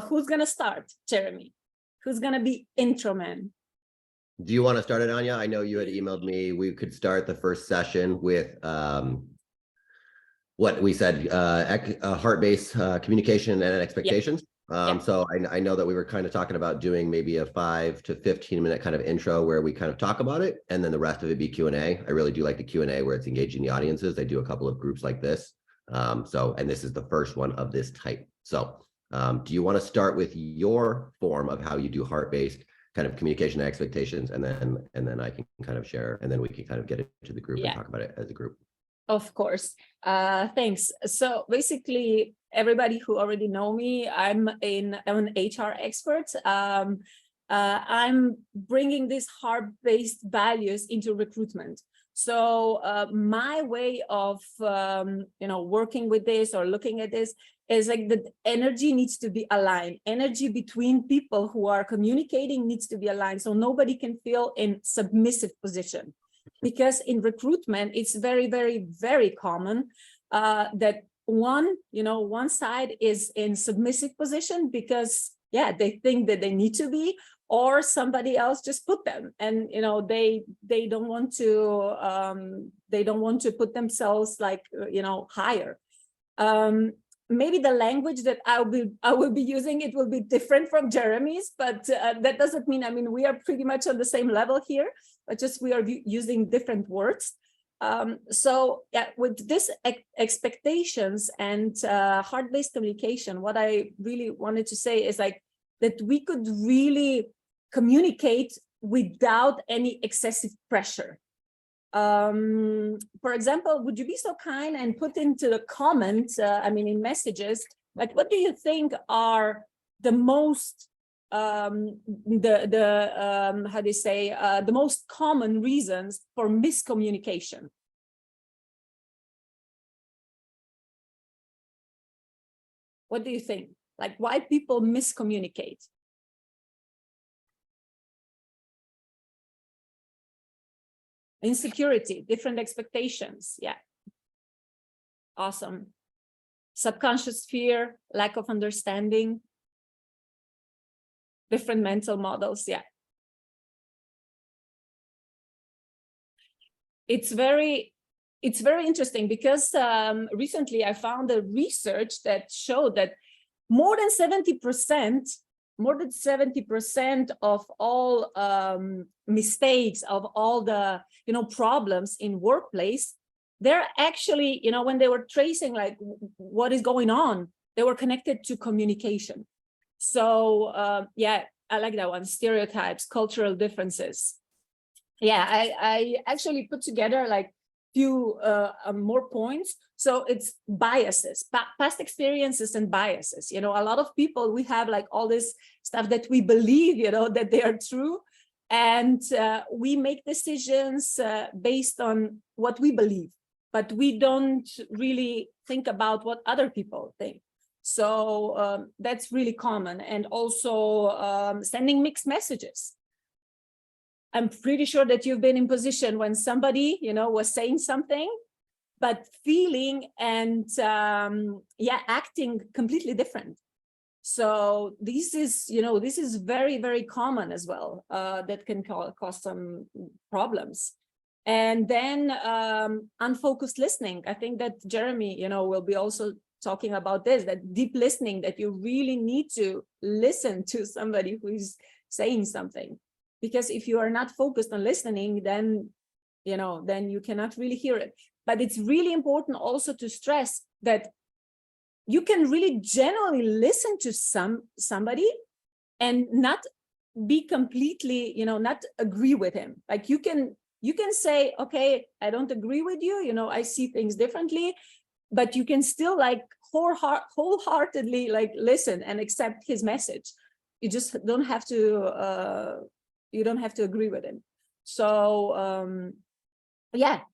Who's going to start, Jeremy? Who's going to be intro man? Do you want to start it, Anja? I know you had emailed me. We could start the first session with what we said, heart-based communication and expectations. So I know that we were kind of talking about doing maybe a 5 to 15 minute kind of intro where we kind of talk about it, and then the rest of it be Q&A. I really do like the Q&A where it's engaging the audiences. I do a couple of groups like this. And this is the first one of this type. So do you want to start with your form of how you do heart-based kind of communication and expectations, and then I can kind of share, and then we can kind of get into the group and talk about it as a group. Of course. Thanks. So basically, everybody who already know me, I'm an HR expert. I'm bringing these heart-based values into recruitment. So my way of working with this or looking at this is like the energy needs to be aligned. Energy between people who are communicating needs to be aligned, so nobody can feel in submissive position. Because in recruitment, it's very, very, very common that one side is in submissive position because they think that they need to be, or somebody else just put them, and they don't want to put themselves like higher. Maybe the language that I will be using, it will be different from Jeremy's, but that doesn't mean, we are pretty much on the same level here, but just we are using different words. So with this expectations and heart-based communication, what I really wanted to say is like that we could really communicate without any excessive pressure. For example, would you be so kind and put into the comments, in messages, like what do you think are the most the most common reasons for miscommunication? What do you think? Like why people miscommunicate? Insecurity, different expectations. Yeah. Awesome. Subconscious fear, lack of understanding, different mental models. Yeah. It's very interesting because recently I found a research that showed that more than 70% of all mistakes, of all the problems in workplace, they're actually when they were tracing like what is going on, they were connected to communication. So I like that one. Stereotypes, cultural differences. I actually put together like few more points. So it's biases, past experiences and biases. A lot of people, we have like all this stuff that we believe, that they are true. And we make decisions based on what we believe, but we don't really think about what other people think. So that's really common. And also sending mixed messages. I'm pretty sure that you've been in position when somebody, was saying something, but feeling and acting completely different. So this is very, very common as well. That can cause some problems. And then unfocused listening. I think that Jeremy, will be also talking about this, that deep listening, that you really need to listen to somebody who is saying something. Because if you are not focused on listening, then you cannot really hear it. But it's really important also to stress that you can really genuinely listen to somebody and not be completely, not agree with him. Like you can say, okay, I don't agree with you, I see things differently, but you can still like wholeheartedly like listen and accept his message. You just don't have to agree with him. So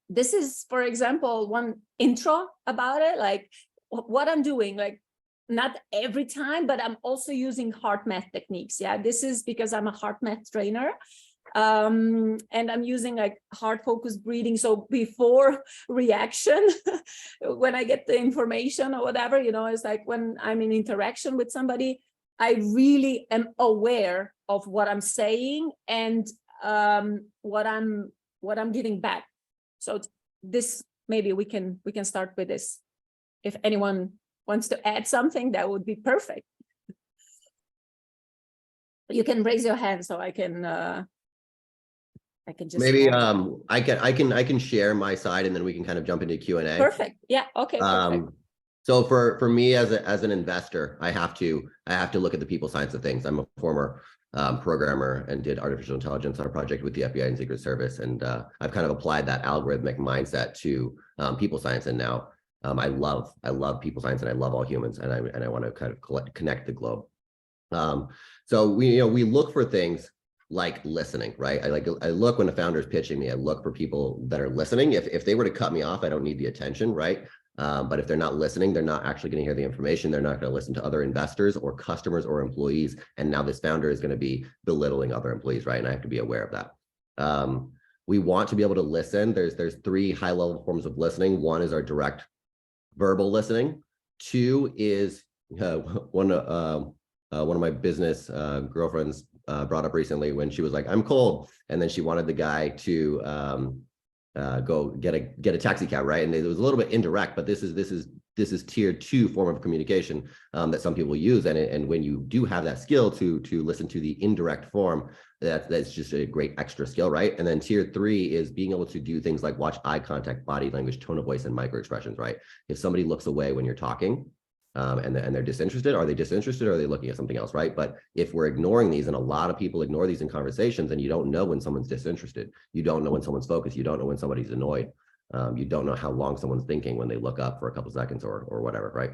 this is, for example, one intro about it, like what I'm doing, like not every time, but I'm also using heart math techniques. This is because I'm a heart math trainer. And I'm using like heart focused breathing. So before reaction, when I get the information or whatever, it's like when I'm in interaction with somebody, I really am aware of what I'm saying and what I'm giving back. So this, maybe we can start with this. If anyone wants to add something, that would be perfect. You can raise your hand so I can just maybe I can share my side and then we can kind of jump into Q&A. Perfect. Yeah. Okay. Perfect. So for me as an investor, I have to look at the people science of things. I'm a former programmer and did artificial intelligence on a project with the FBI and Secret Service, and I've kind of applied that algorithmic mindset to people science. And now I love people science, and I love all humans, and I want to kind of connect the globe. So we look for things like listening, right? I look when a founder is pitching me, I look for people that are listening. If they were to cut me off, I don't need the attention, right? But if they're not listening, they're not actually going to hear the information. They're not going to listen to other investors or customers or employees. And now this founder is going to be belittling other employees, right? And I have to be aware of that. We want to be able to listen. There's 3 high-level forms of listening. 1 is our direct verbal listening. 2 is one of my business girlfriends brought up recently when she was like, I'm cold. And then she wanted the guy to go get a taxi cab, right? And it was a little bit indirect, but this is tier 2 form of communication that some people use. And when you do have that skill to listen to the indirect form, that's just a great extra skill, right? And then tier 3 is being able to do things like watch eye contact, body language, tone of voice, and micro expressions, right? If somebody looks away when you're talking, and they're disinterested, are they disinterested, or are they looking at something else, right? But if we're ignoring these, and a lot of people ignore these in conversations, and you don't know when someone's disinterested, you don't know when someone's focused, you don't know when somebody's annoyed, you don't know how long someone's thinking when they look up for a couple seconds or whatever, right?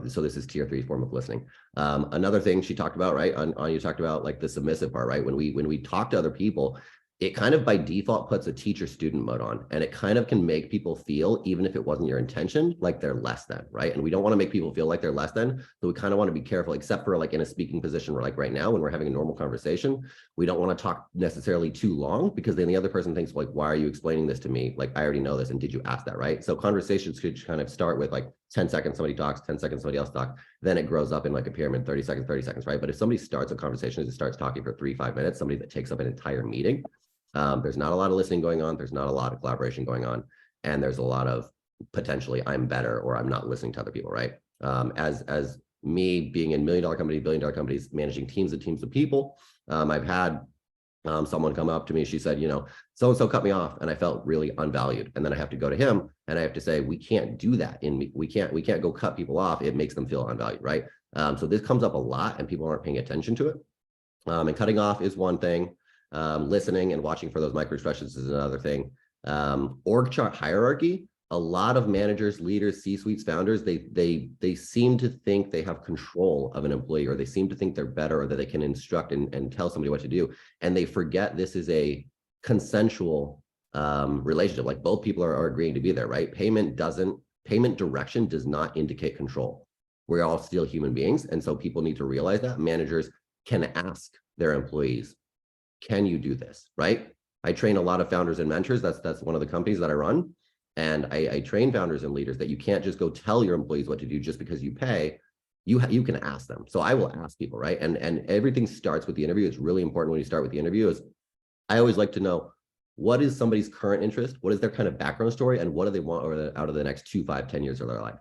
So this is tier 3 form of listening. Another thing she talked about, right? You talked about like the submissive part, right? When we talk to other people, it kind of by default puts a teacher-student mode on, and it kind of can make people feel, even if it wasn't your intention, like they're less than, right? And we don't want to make people feel like they're less than, so we kind of want to be careful, except for like in a speaking position where like right now, when we're having a normal conversation, we don't want to talk necessarily too long, because then the other person thinks like, why are you explaining this to me? Like, I already know this, and did you ask that, right? So conversations could kind of start with like 10 seconds, somebody talks, 10 seconds, somebody else talks, then it grows up in like a pyramid, 30 seconds, right? But if somebody starts a conversation and starts talking for 3-5 minutes, somebody that takes up an entire meeting, there's not a lot of listening going on. There's not a lot of collaboration going on. And there's a lot of potentially I'm better, or I'm not listening to other people, right? As me being in $1 million companies, $1 billion companies, managing teams and teams of people, I've had someone come up to me. She said, so-and-so cut me off and I felt really unvalued. And then I have to go to him and I have to say, we can't do that. We can't go cut people off. It makes them feel unvalued, right? So this comes up a lot and people aren't paying attention to it. And cutting off is one thing. Listening and watching for those microexpressions is another thing. Org chart hierarchy. A lot of managers, leaders, C-suites, founders, they seem to think they have control of an employee, or they seem to think they're better, or that they can instruct and tell somebody what to do. And they forget this is a consensual relationship. Like both people are agreeing to be there, right? Payment direction does not indicate control. We're all still human beings. And so people need to realize that managers can ask their employees, can you do this, right? I train a lot of founders and mentors. That's one of the companies that I run. And I train founders and leaders that you can't just go tell your employees what to do just because you pay. You can ask them. So I will ask people, right? And everything starts with the interview. It's really important when you start with the interview. Is I always like to know, what is somebody's current interest? What is their kind of background story? And what do they want out of the next 2, 5, 10 years of their life?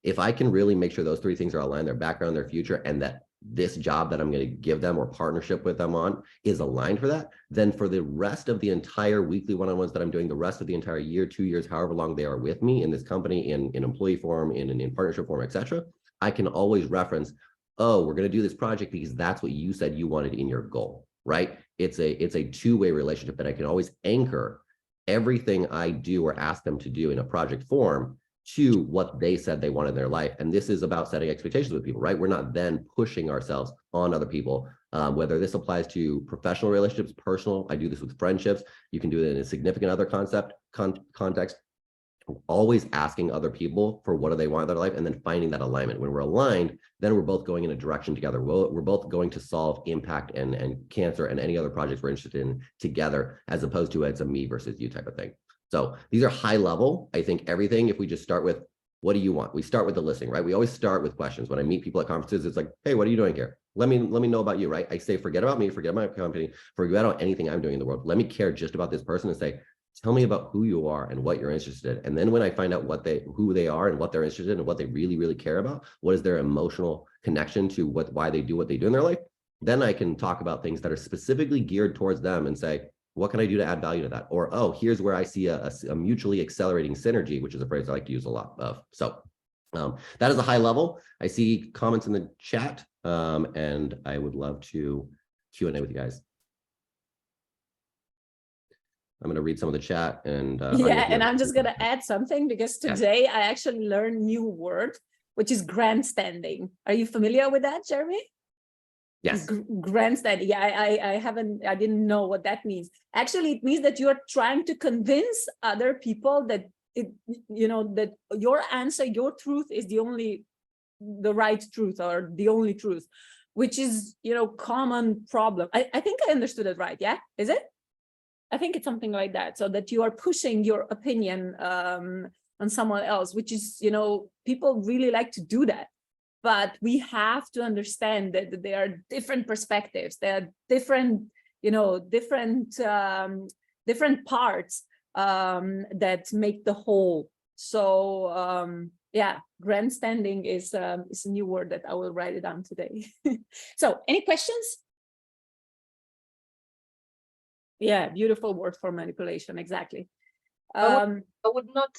If I can really make sure those 3 things are aligned, their background, their future, and that this job that I'm going to give them or partnership with them on is aligned for that, then for the rest of the entire weekly one-on-ones that I'm doing, the rest of the entire year, 2 years, however long they are with me in this company, in employee form, in partnership form, etc., I can always reference, oh, we're going to do this project because that's what you said you wanted in your goal, right? It's a two-way relationship that I can always anchor everything I do or ask them to do in a project form to what they said they wanted in their life. And this is about setting expectations with people, right? We're not then pushing ourselves on other people, whether this applies to professional relationships, personal. I do this with friendships. You can do it in a significant other context. Always asking other people for what do they want in their life, and then finding that alignment. When we're aligned, then we're both going in a direction together. We're both going to solve impact and cancer and any other projects we're interested in together, as opposed to it's a me versus you type of thing. So these are high level. I think everything, if we just start with What do you want? We start with the listening, right? We always start with questions. When I meet people at conferences, it's like, hey, what are you doing here? Let me know about you, right? I say, forget about me, forget my company, forget about anything I'm doing in the world. Let me care just about this person and say, tell me about who you are and what you're interested in. And then when I find out who they are and what they're interested in and what they really, really care about, what is their emotional connection to why they do what they do in their life, then I can talk about things that are specifically geared towards them and say, what can I do to add value to that? Or, oh, here's where I see a mutually accelerating synergy, which is a phrase I like to use a lot of. So that is a high level. I see comments in the chat, and I would love to Q&A with you guys. I'm going to read some of the chat and yeah, and I'm just going to add something, because today I actually learned a new word, which is grandstanding. Are you familiar with that, Jeremy? Yes. Grandstanding. Yeah, I didn't know what that means. Actually, it means that you're trying to convince other people that that your answer, your truth is the right truth, or the only truth, which is, common problem. I think I understood it right. Yeah, is it? I think it's something like that. So that you are pushing your opinion on someone else, which is, people really like to do that. But we have to understand that there are different perspectives. There are different, different parts that make the whole. So yeah, grandstanding is a new word that I will write it down today. So any questions? Yeah, beautiful word for manipulation, exactly. I would not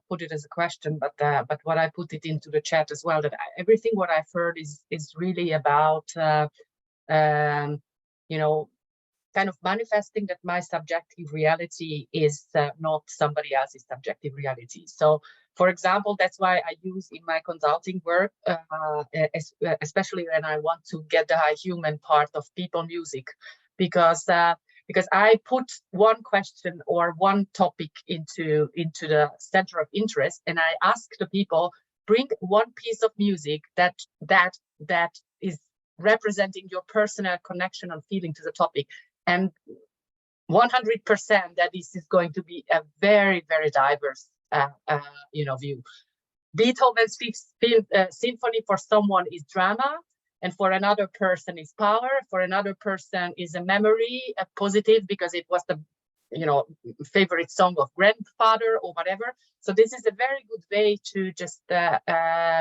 put it as a question, but what I put it into the chat as well, that everything what I've heard is really about kind of manifesting that my subjective reality is not somebody else's subjective reality. So, for example, that's why I use in my consulting work, especially when I want to get the high human part of people music, because I put one question or one topic into the center of interest, and I ask the people, bring one piece of music that is representing your personal connection and feeling to the topic, and 100% that this is going to be a very, very diverse view. Beethoven's Fifth Symphony for someone is drama, and for another person is power, for another person is a memory, a positive, because it was the favorite song of grandfather or whatever. So this is a very good way to just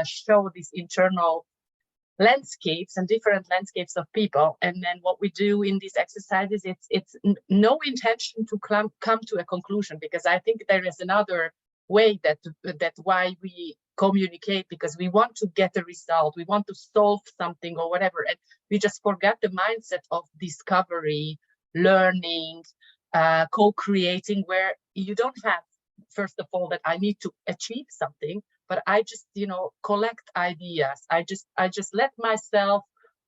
show these internal landscapes and different landscapes of people. And then what we do in these exercises, it's no intention to come to a conclusion, because I think there is another way that why we communicate, because we want to get a result, we want to solve something or whatever, and we just forget the mindset of discovery, learning, co-creating, where you don't have, first of all, that I need to achieve something, but I just collect ideas. I just let myself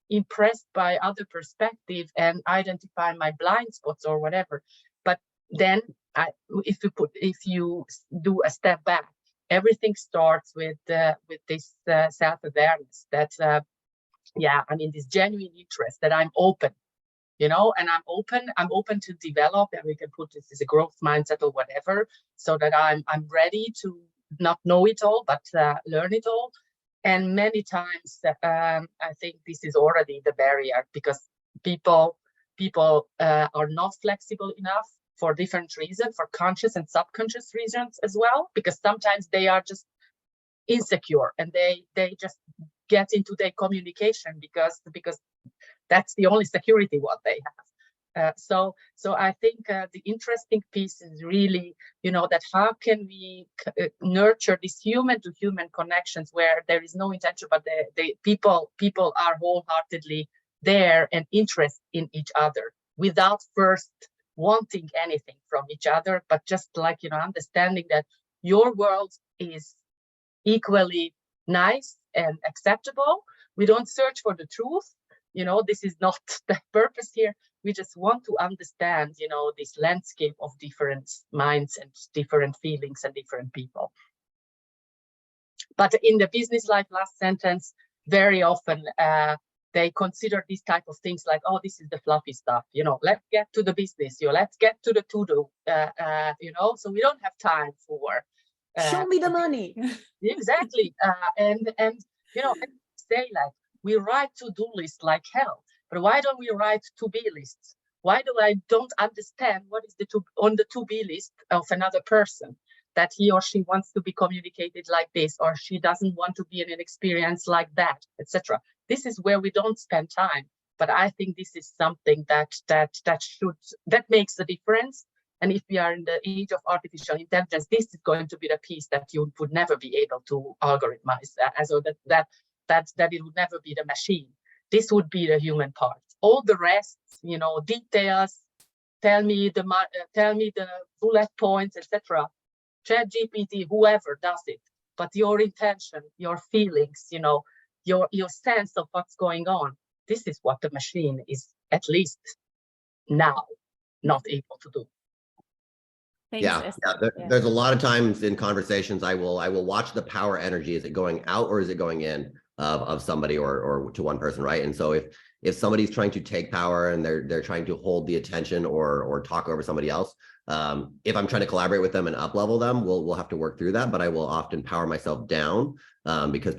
impressed by other perspective and identify my blind spots or whatever. But then if you do a step back, everything starts with this self-awareness that this genuine interest, that I'm open, and I'm open to develop, and we can put this as a growth mindset or whatever, so that I'm ready to not know it all, but learn it all. And many times I think this is already the barrier, because people are not flexible enough for different reasons, for conscious and subconscious reasons as well, because sometimes they are just insecure and they just get into their communication because that's the only security what they have. So I think the interesting piece is really, that how can we nurture these human to human connections where there is no intention, but the people are wholeheartedly there and interested in each other without first wanting anything from each other, but just understanding that your world is equally nice and acceptable. We don't search for the truth. This is not the purpose here. We just want to understand, this landscape of different minds and different feelings and different people. But in the business life, last sentence, very often they consider these type of things like, oh, this is the fluffy stuff, let's get to the business, let's get to the to-do, so we don't have time for Show me the money. Exactly. And you know, I say like we write to-do lists like hell, but why don't we write to-be lists? Why do I don't understand what is on the to-be list of another person, that he or she wants to be communicated like this, or she doesn't want to be in an experience like that, etc. This is where we don't spend time. But I think this is something that makes a difference. And if we are in the age of artificial intelligence, this is going to be the piece that you would never be able to algorithmize, that it would never be the machine. This would be the human part. All the rest, you know, details, tell me the bullet points, etc. ChatGPT, whoever does it, but your intention, your feelings, you know, your sense of what's going on, this is what the machine is, at least now, not able to do. Thanks, there's a lot of times in conversations I will watch the power energy. Is it going out or is it going in of somebody or to one person, right? And so if somebody's trying to take power and they're trying to hold the attention or talk over somebody else, if I'm trying to collaborate with them and up level them, we'll have to work through that. But I will often power myself down because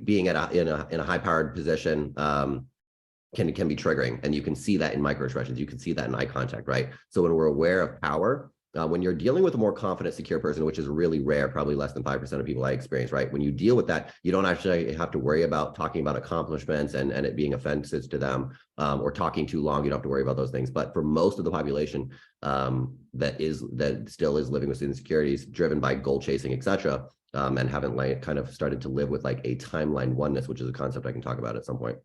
being in a high powered position can be triggering, and you can see that in microexpressions. You can see that in eye contact, right? So when we're aware of power, when you're dealing with a more confident, secure person, which is really rare, probably less than 5% of people I experience, right? When you deal with that, you don't actually have to worry about talking about accomplishments and it being offensive to them or talking too long. You don't have to worry about those things. But for most of the population that still is living with insecurities driven by goal chasing, etc., and haven't kind of started to live with like a timeline oneness, which is a concept I can talk about at some point.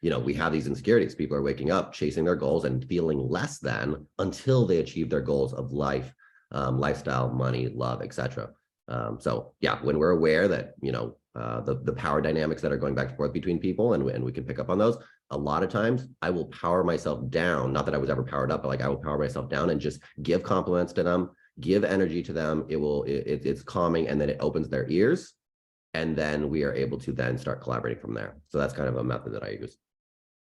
You know, we have these insecurities. People are waking up, chasing their goals and feeling less than until they achieve their goals of life, lifestyle, money, love, etc. So yeah, when we're aware that, you know, the power dynamics that are going back and forth between people, and we can pick up on those, a lot of times I will power myself down. Not that I was ever powered up, but like I will power myself down and just give compliments to them, give energy to them. It's calming, and then it opens their ears. And then we are able to then start collaborating from there. So that's kind of a method that I use.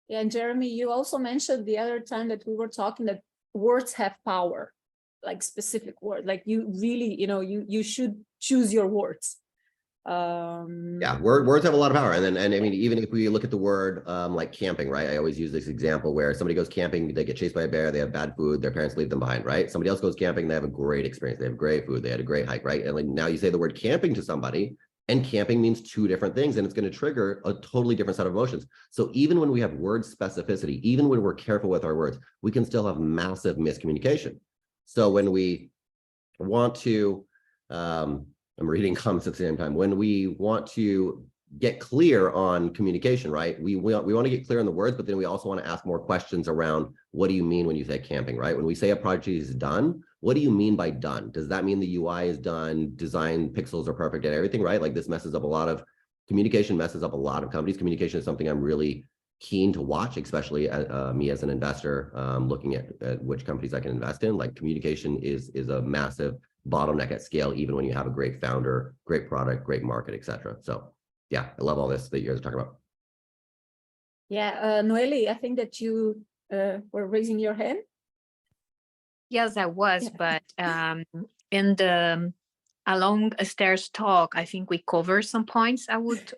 Yeah, and Jeremy, you also mentioned the other time that we were talking that words have power, like specific words. Like you really, you know, you should choose your words. Yeah, words have a lot of power. And I mean, even if we look at the word like camping, right? I always use this example where somebody goes camping, they get chased by a bear, they have bad food, their parents leave them behind, right? Somebody else goes camping, they have a great experience, they have great food, they had a great hike, right? And like now you say the word camping to somebody, and camping means two different things, and it's going to trigger a totally different set of emotions. So even when we have word specificity, even when we're careful with our words, we can still have massive miscommunication. So when we want to, I'm reading comments at the same time, when we want to get clear on communication, right? We want to get clear on the words, but then we also want to ask more questions around what do you mean when you say camping, right? When we say a project is done, what do you mean by done? Does that mean the UI is done, design pixels are perfect and everything, right? Like this messes up a lot of communication, messes up a lot of companies. Communication is something I'm really keen to watch, especially me as an investor, looking at which companies I can invest in. Like communication is a massive bottleneck at scale, even when you have a great founder, great product, great market, etc. So yeah, I love all this that you guys are talking about. Yeah, Noeli, I think that you were raising your hand. Yes, I was, but in the along Esther's talk, I think we covered some points I would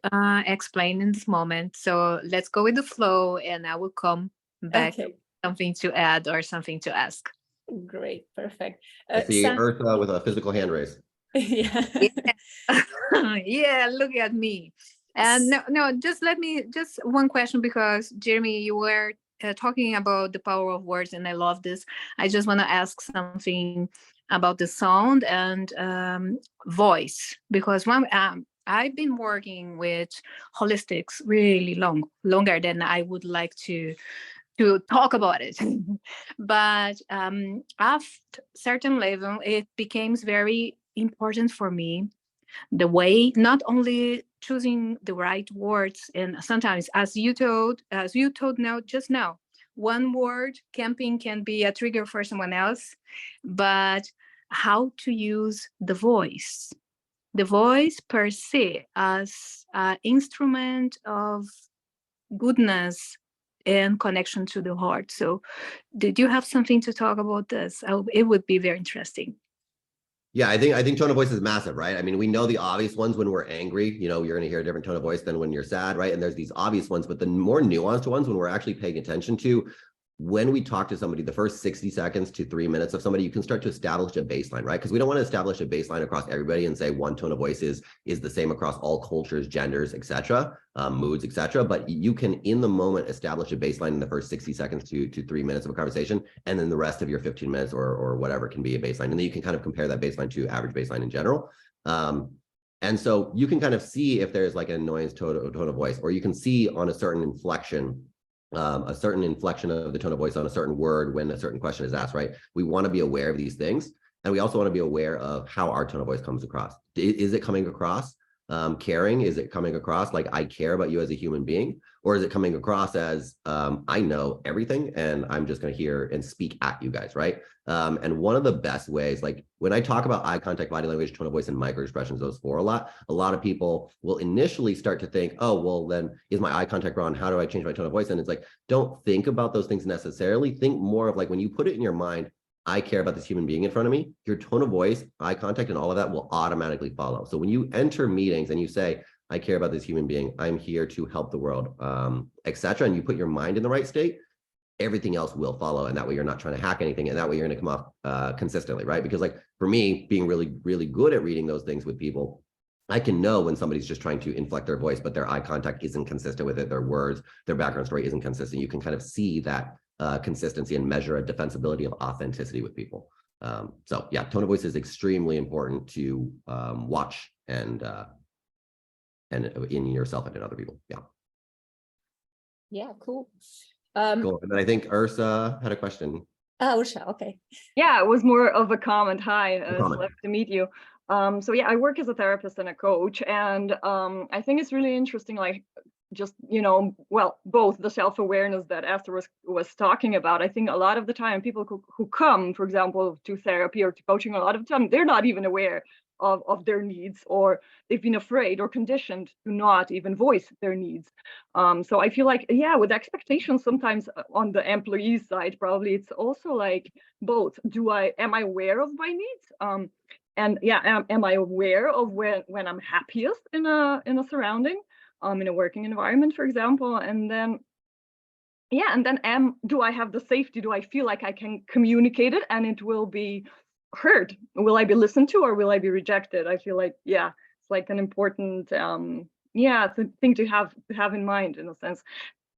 explain in this moment. So let's go with the flow, and I will come back with something to add or something to ask. Great, perfect. I see Eartha with a physical hand raise. Yeah. Yeah, look at me. And no, just one question, because Jeremy, you were talking about the power of words, and I love this. I just want to ask something about the sound and voice, because I've been working with holistics really longer than I would like to talk about it. But after certain level, it became very important for me, the way, not only choosing the right words, and sometimes, as you told just now, one word, camping, can be a trigger for someone else, but how to use the voice per se as an instrument of goodness and connection to the heart. So did you have something to talk about this? It would be very interesting. Yeah, I think tone of voice is massive, right? I mean, we know the obvious ones when we're angry, you know, you're going to hear a different tone of voice than when you're sad, right? And there's these obvious ones, but the more nuanced ones when we're actually paying attention to, when we talk to somebody, the first 60 seconds to 3 minutes of somebody, you can start to establish a baseline, right? Because we don't want to establish a baseline across everybody and say one tone of voice is the same across all cultures, genders, etc., moods, etc. But you can, in the moment, establish a baseline in the first 60 seconds to 3 minutes of a conversation, and then the rest of your 15 minutes or whatever can be a baseline. And then you can kind of compare that baseline to average baseline in general. And so you can kind of see if there's like an annoyance tone of voice, or you can see on a certain inflection of the tone of voice on a certain word when a certain question is asked, right? We want to be aware of these things. And we also want to be aware of how our tone of voice comes across. Is it coming across caring? Is it coming across like I care about you as a human being? Or is it coming across as I know everything and I'm just going to hear and speak at you guys, right? And one of the best ways, like when I talk about eye contact, body language, tone of voice, and micro expressions, those four a lot of people will initially start to think, oh, well, then is my eye contact wrong? How do I change my tone of voice? And it's like, don't think about those things necessarily. Think more of like when you put it in your mind, I care about this human being in front of me, your tone of voice, eye contact, and all of that will automatically follow. So when you enter meetings and you say, I care about this human being, I'm here to help the world, etc., and you put your mind in the right state, everything else will follow. And that way you're not trying to hack anything. And that way you're going to come off consistently, right? Because like for me, being really, really good at reading those things with people, I can know when somebody's just trying to inflect their voice, but their eye contact isn't consistent with it. Their words, their background story isn't consistent. You can kind of see that consistency and measure a defensibility of authenticity with people. So yeah, tone of voice is extremely important to watch and in yourself and in other people. Yeah. Yeah, cool. Cool. And then I think Ursa had a question. Ursha, okay. Yeah, it was more of a comment. Hi, it's comment. lovely to meet you. So yeah, I work as a therapist and a coach, and I think it's really interesting, like just, you know, well, both the self-awareness that Esther was talking about. I think a lot of the time people who come, for example, to therapy or to coaching, a lot of the time, they're not even aware of their needs, or they've been afraid or conditioned to not even voice their needs. So I feel like, yeah, with expectations, sometimes on the employee side, probably it's also like both. Am I aware of my needs? And yeah, am I aware of when I'm happiest in a surrounding, in a working environment, for example? And then, yeah, and then do I have the safety? Do I feel like I can communicate it and it will be heard? Will I be listened to, or will I be rejected? I feel like, yeah, it's like an important thing to have in mind, in a sense.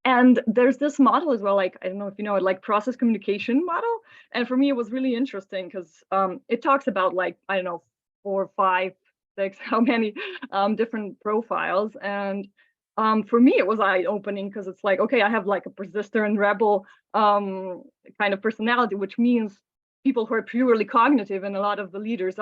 And there's this model as well, like, I don't know if you know it, like process communication model. And for me, it was really interesting because it talks about, like, I don't know, 4, 5, 6, how many different profiles. And for me, it was eye-opening because it's like, okay, I have like a persister and rebel kind of personality, which means people who are purely cognitive, and a lot of the leaders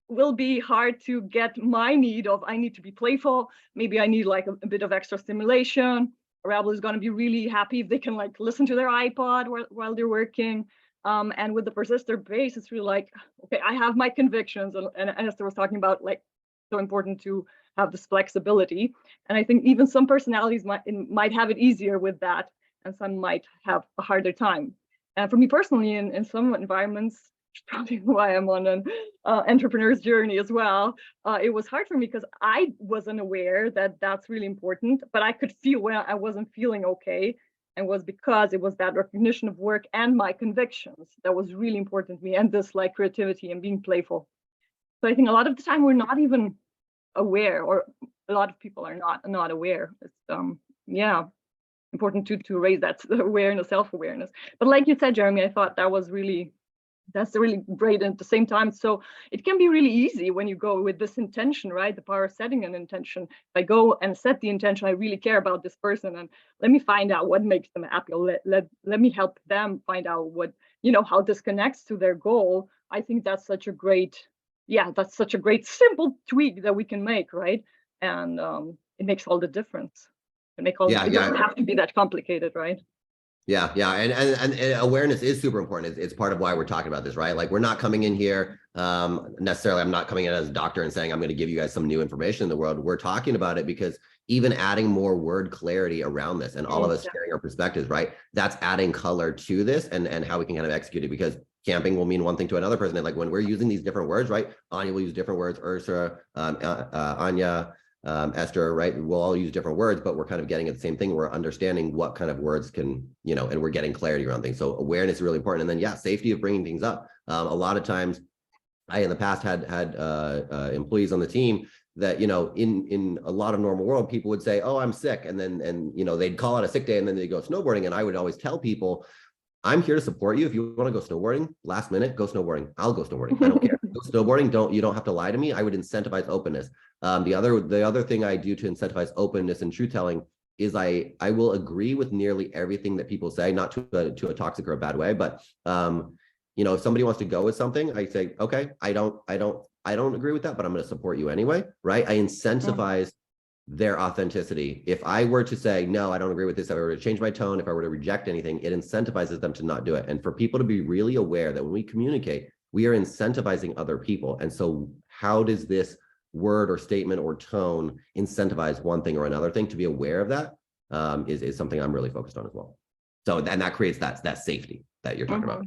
will be hard to get my need of, I need to be playful. Maybe I need like a bit of extra stimulation. A rebel is going to be really happy if they can like listen to their iPod while they're working. And with the persister base, it's really like, okay, I have my convictions. And Esther was talking about, like, so important to have this flexibility. And I think even some personalities might have it easier with that, and some might have a harder time. And for me personally, in some environments, probably why I'm on an entrepreneur's journey as well, it was hard for me because I wasn't aware that that's really important, but I could feel when I wasn't feeling okay, and was because it was that recognition of work and my convictions that was really important to me, and this like creativity and being playful. So I think a lot of the time we're not even aware, or a lot of people are not aware. It's important to raise that awareness, self-awareness. But like you said, Jeremy, I thought that's really great. And at the same time, so it can be really easy when you go with this intention, right? The power of setting an intention. If I go and set the intention, I really care about this person, and let me find out what makes them happy. Let me help them find out what, how this connects to their goal. I think that's such a great, simple tweak that we can make, right? And it makes all the difference. It doesn't have to be that complicated, right? Yeah. And awareness is super important. It's part of why we're talking about this, right? Like, we're not coming in here necessarily. I'm not coming in as a doctor and saying I'm going to give you guys some new information in the world. We're talking about it because even adding more word clarity around this, and all of us sharing our perspectives, right? That's adding color to this and how we can kind of execute it. Because camping will mean one thing to another person. And like when we're using these different words, right? Anja will use different words, Ursula, Anja, Esther, right? We'll all use different words, but we're kind of getting at the same thing. We're understanding what kind of words can, you know, and we're getting clarity around things. So awareness is really important. And then, yeah, safety of bringing things up. A lot of times I, in the past, had employees on the team that, you know, in a lot of normal world, people would say, oh, I'm sick. And you know, they'd call it a sick day and then they go snowboarding. And I would always tell people, I'm here to support you. If you want to go snowboarding last minute, go snowboarding. I'll go snowboarding. I don't care. Go snowboarding. You don't have to lie to me. I would incentivize openness. The other thing I do to incentivize openness and truth telling is I will agree with nearly everything that people say, not to a toxic or a bad way, but you know, if somebody wants to go with something, I say, okay, I don't agree with that, but I'm going to support you anyway, right? I incentivize their authenticity. If I were to say, no, I don't agree with this, if I were to change my tone, if I were to reject anything, it incentivizes them to not do it. And for people to be really aware that when we communicate, we are incentivizing other people. And so how does this word or statement or tone incentivize one thing or another thing? To be aware of that is something I'm really focused on as well. So, and that creates that safety that you're talking about.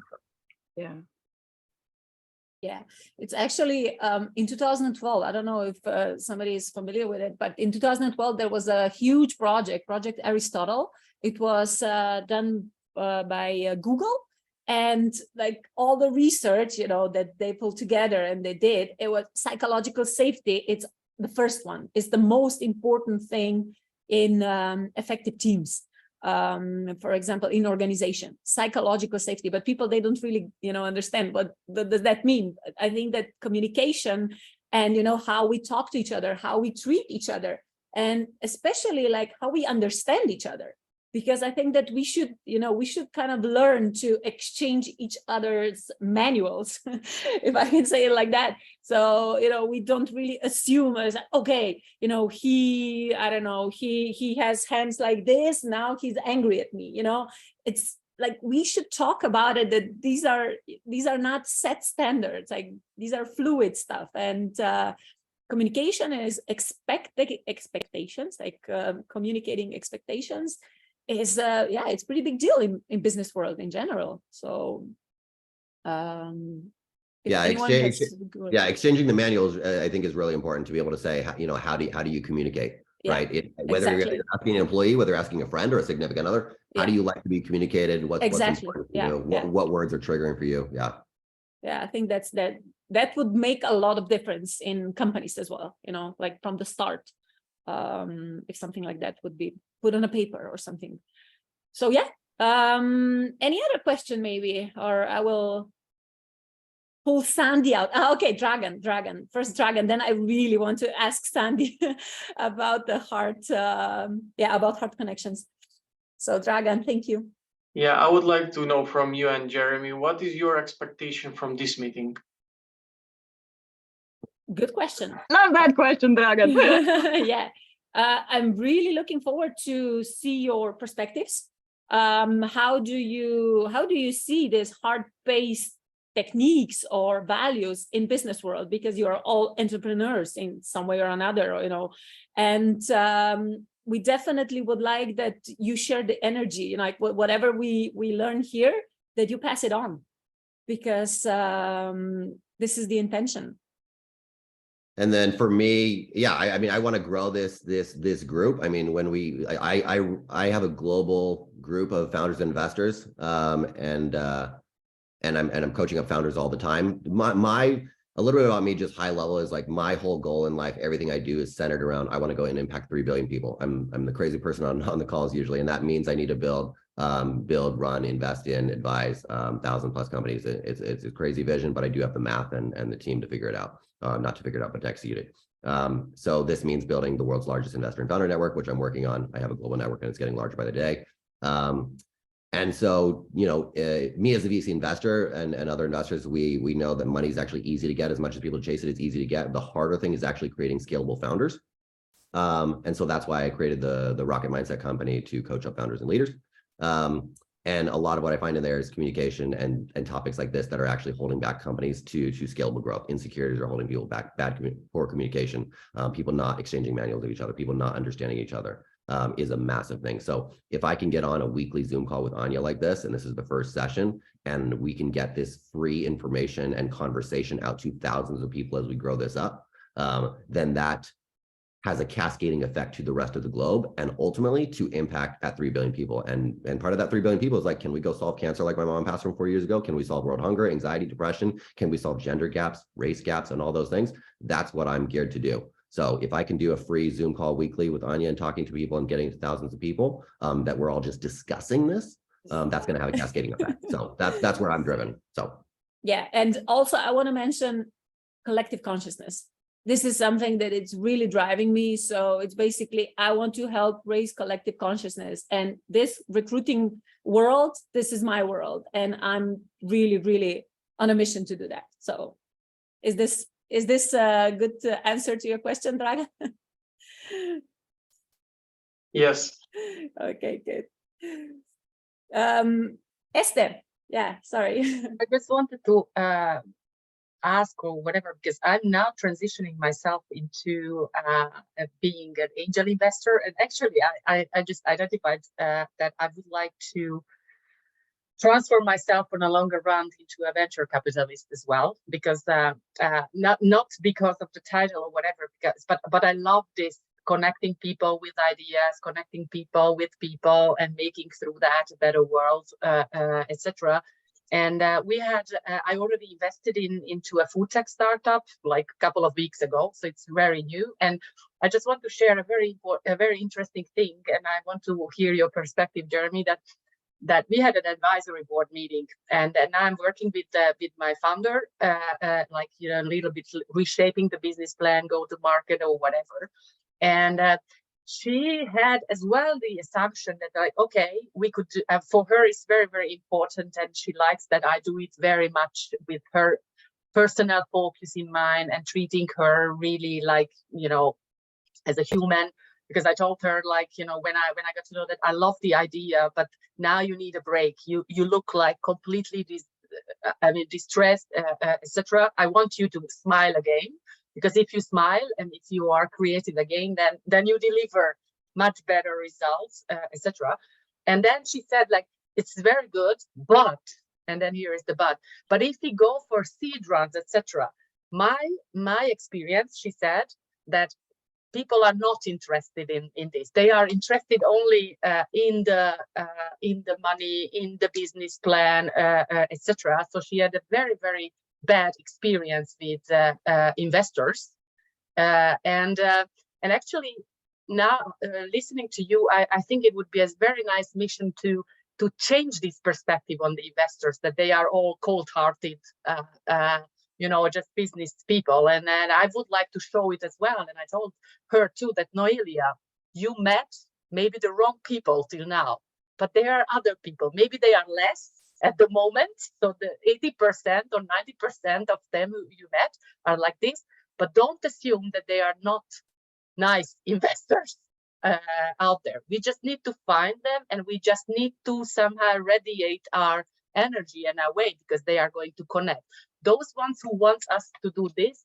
Yeah. Yeah, it's actually in 2012, I don't know if somebody is familiar with it, but in 2012, there was a huge project Aristotle. It was done by Google, and like all the research, you know, that they pulled together and they did, it was psychological safety. It's the first one. It's the most important thing in effective teams. For example, in organization, psychological safety, but people, they don't really, you know, understand what does that mean. I think that communication and, you know, how we talk to each other, how we treat each other, and especially like how we understand each other, because I think that we should, you know, we should kind of learn to exchange each other's manuals, if I can say it like that. So, you know, we don't really assume as, okay, you know, I don't know, he has hands like this, now he's angry at me, you know. It's like, we should talk about it, that these are not set standards, like these are fluid stuff. And communication is expectations, like communicating expectations is yeah, it's pretty big deal in business world in general. So exchanging the manuals I think is really important to be able to say, you know, how do you communicate, right? Whether you're asking an employee, whether asking a friend or a significant other, how do you like to be communicated? What's important to you? What words are triggering for you? Yeah, I think that would make a lot of difference in companies as well, you know, like from the start. If something like that would be put on a paper or something. So yeah, any other question maybe, or I will pull Sandy out. Okay, Dragon, first Dragon, then I really want to ask Sandy about the heart, about heart connections. So Dragon, thank you. Yeah, I would like to know from you and Jeremy, what is your expectation from this meeting? Good question. Love that question, Dragan. Yeah, I'm really looking forward to see your perspectives. How do you see this heart-based techniques or values in business world? Because you are all entrepreneurs in some way or another, you know, and we definitely would like that you share the energy, you know, like whatever we learn here, that you pass it on, because this is the intention. And then for me, yeah, I mean, I want to grow this group. I mean, when I have a global group of founders and investors, and I'm coaching up founders all the time. A little bit about me, just high level, is like my whole goal in life, everything I do is centered around, I want to go and impact 3 billion people. I'm the crazy person on the calls usually, and that means I need to build, run, invest in, advise 1,000+ companies. It's a crazy vision, but I do have the math and the team to figure it out. Not to figure it out, but to execute it. So this means building the world's largest investor and founder network, which I'm working on. I have a global network and it's getting larger by the day. And so, you know, me as a VC investor and other investors, we know that money is actually easy to get. As much as people chase it, it's easy to get. The harder thing is actually creating scalable founders. And so that's why I created the Rocket Mindset company, to coach up founders and leaders. And a lot of what I find in there is communication and topics like this that are actually holding back companies to scalable growth. Insecurities are holding people back, poor communication, people not exchanging manuals of each other, people not understanding each other. is a massive thing. So if I can get on a weekly Zoom call with Anja like this, and this is the first session, and we can get this free information and conversation out to thousands of people as we grow this up, then that has a cascading effect to the rest of the globe, and ultimately to impact at 3 billion people. And part of that 3 billion people is like, can we go solve cancer like my mom passed from 4 years ago? Can we solve world hunger, anxiety, depression? Can we solve gender gaps, race gaps, and all those things? That's what I'm geared to do. So if I can do a free Zoom call weekly with Anja and talking to people and getting to thousands of people, that we're all just discussing this, that's going to have a cascading effect. So that's where I'm driven. So yeah, and also I want to mention collective consciousness. This is something that it's really driving me. So it's basically, I want to help raise collective consciousness, and this recruiting world, this is my world, and I'm really, really on a mission to do that. So is this a good answer to your question, Draga? Yes. Okay, good. Esther, yeah, sorry. I just wanted to ask or whatever, because I'm now transitioning myself into being an angel investor. And actually, I just identified that I would like to transform myself on a longer run into a venture capitalist as well, because not because of the title or whatever, but I love this connecting people with ideas, connecting people with people, and making through that a better world, etc. And we had, I already invested into a food tech startup like a couple of weeks ago, so it's very new. And I just want to share a very interesting thing, and I want to hear your perspective, Jeremy. That we had an advisory board meeting, and I'm working with my founder, like, you know, a little bit reshaping the business plan, go to market or whatever. And she had as well the assumption that, like, okay, we could do, for her it's very, very important, and she likes that I do it very much with her personal focus in mind and treating her really like, you know, as a human. Because I told her, like, you know, when I got to know that I love the idea, but now you need a break. You look like completely distressed, etc. I want you to smile again, because if you smile and if you are creative again, then you deliver much better results, etc. And then she said, like, it's very good, but, and then here is the but if we go for seed rounds, etc. My experience, she said, that people are not interested in this. They are interested only in the money, in the business plan, etc. So she had a very, very bad experience with investors, and actually now listening to you, I think it would be a very nice mission to change this perspective on the investors, that they are all cold-hearted, you know, just business people. And I would like to show it as well. And I told her too that, Noelia, you met maybe the wrong people till now, but there are other people. Maybe they are less at the moment. So the 80% or 90% of them you met are like this, but don't assume that they are not nice investors out there. We just need to find them, and we just need to somehow radiate our energy and our way, because they are going to connect. Those ones who want us to do this,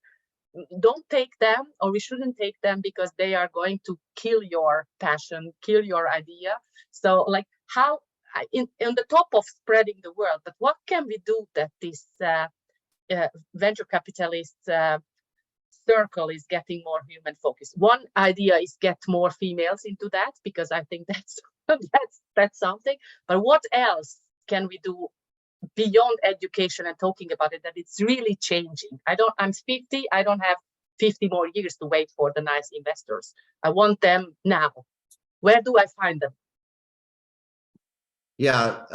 don't take them, or we shouldn't take them, because they are going to kill your passion, kill your idea. So, like, how in the top of spreading the word, but what can we do that this venture capitalist circle is getting more human focused? One idea is get more females into that, because I think that's something. But what else can we do beyond education and talking about it, that it's really changing? I'm 50, I don't have 50 more years to wait for the nice investors. I want them now. Where do I find them? Yeah,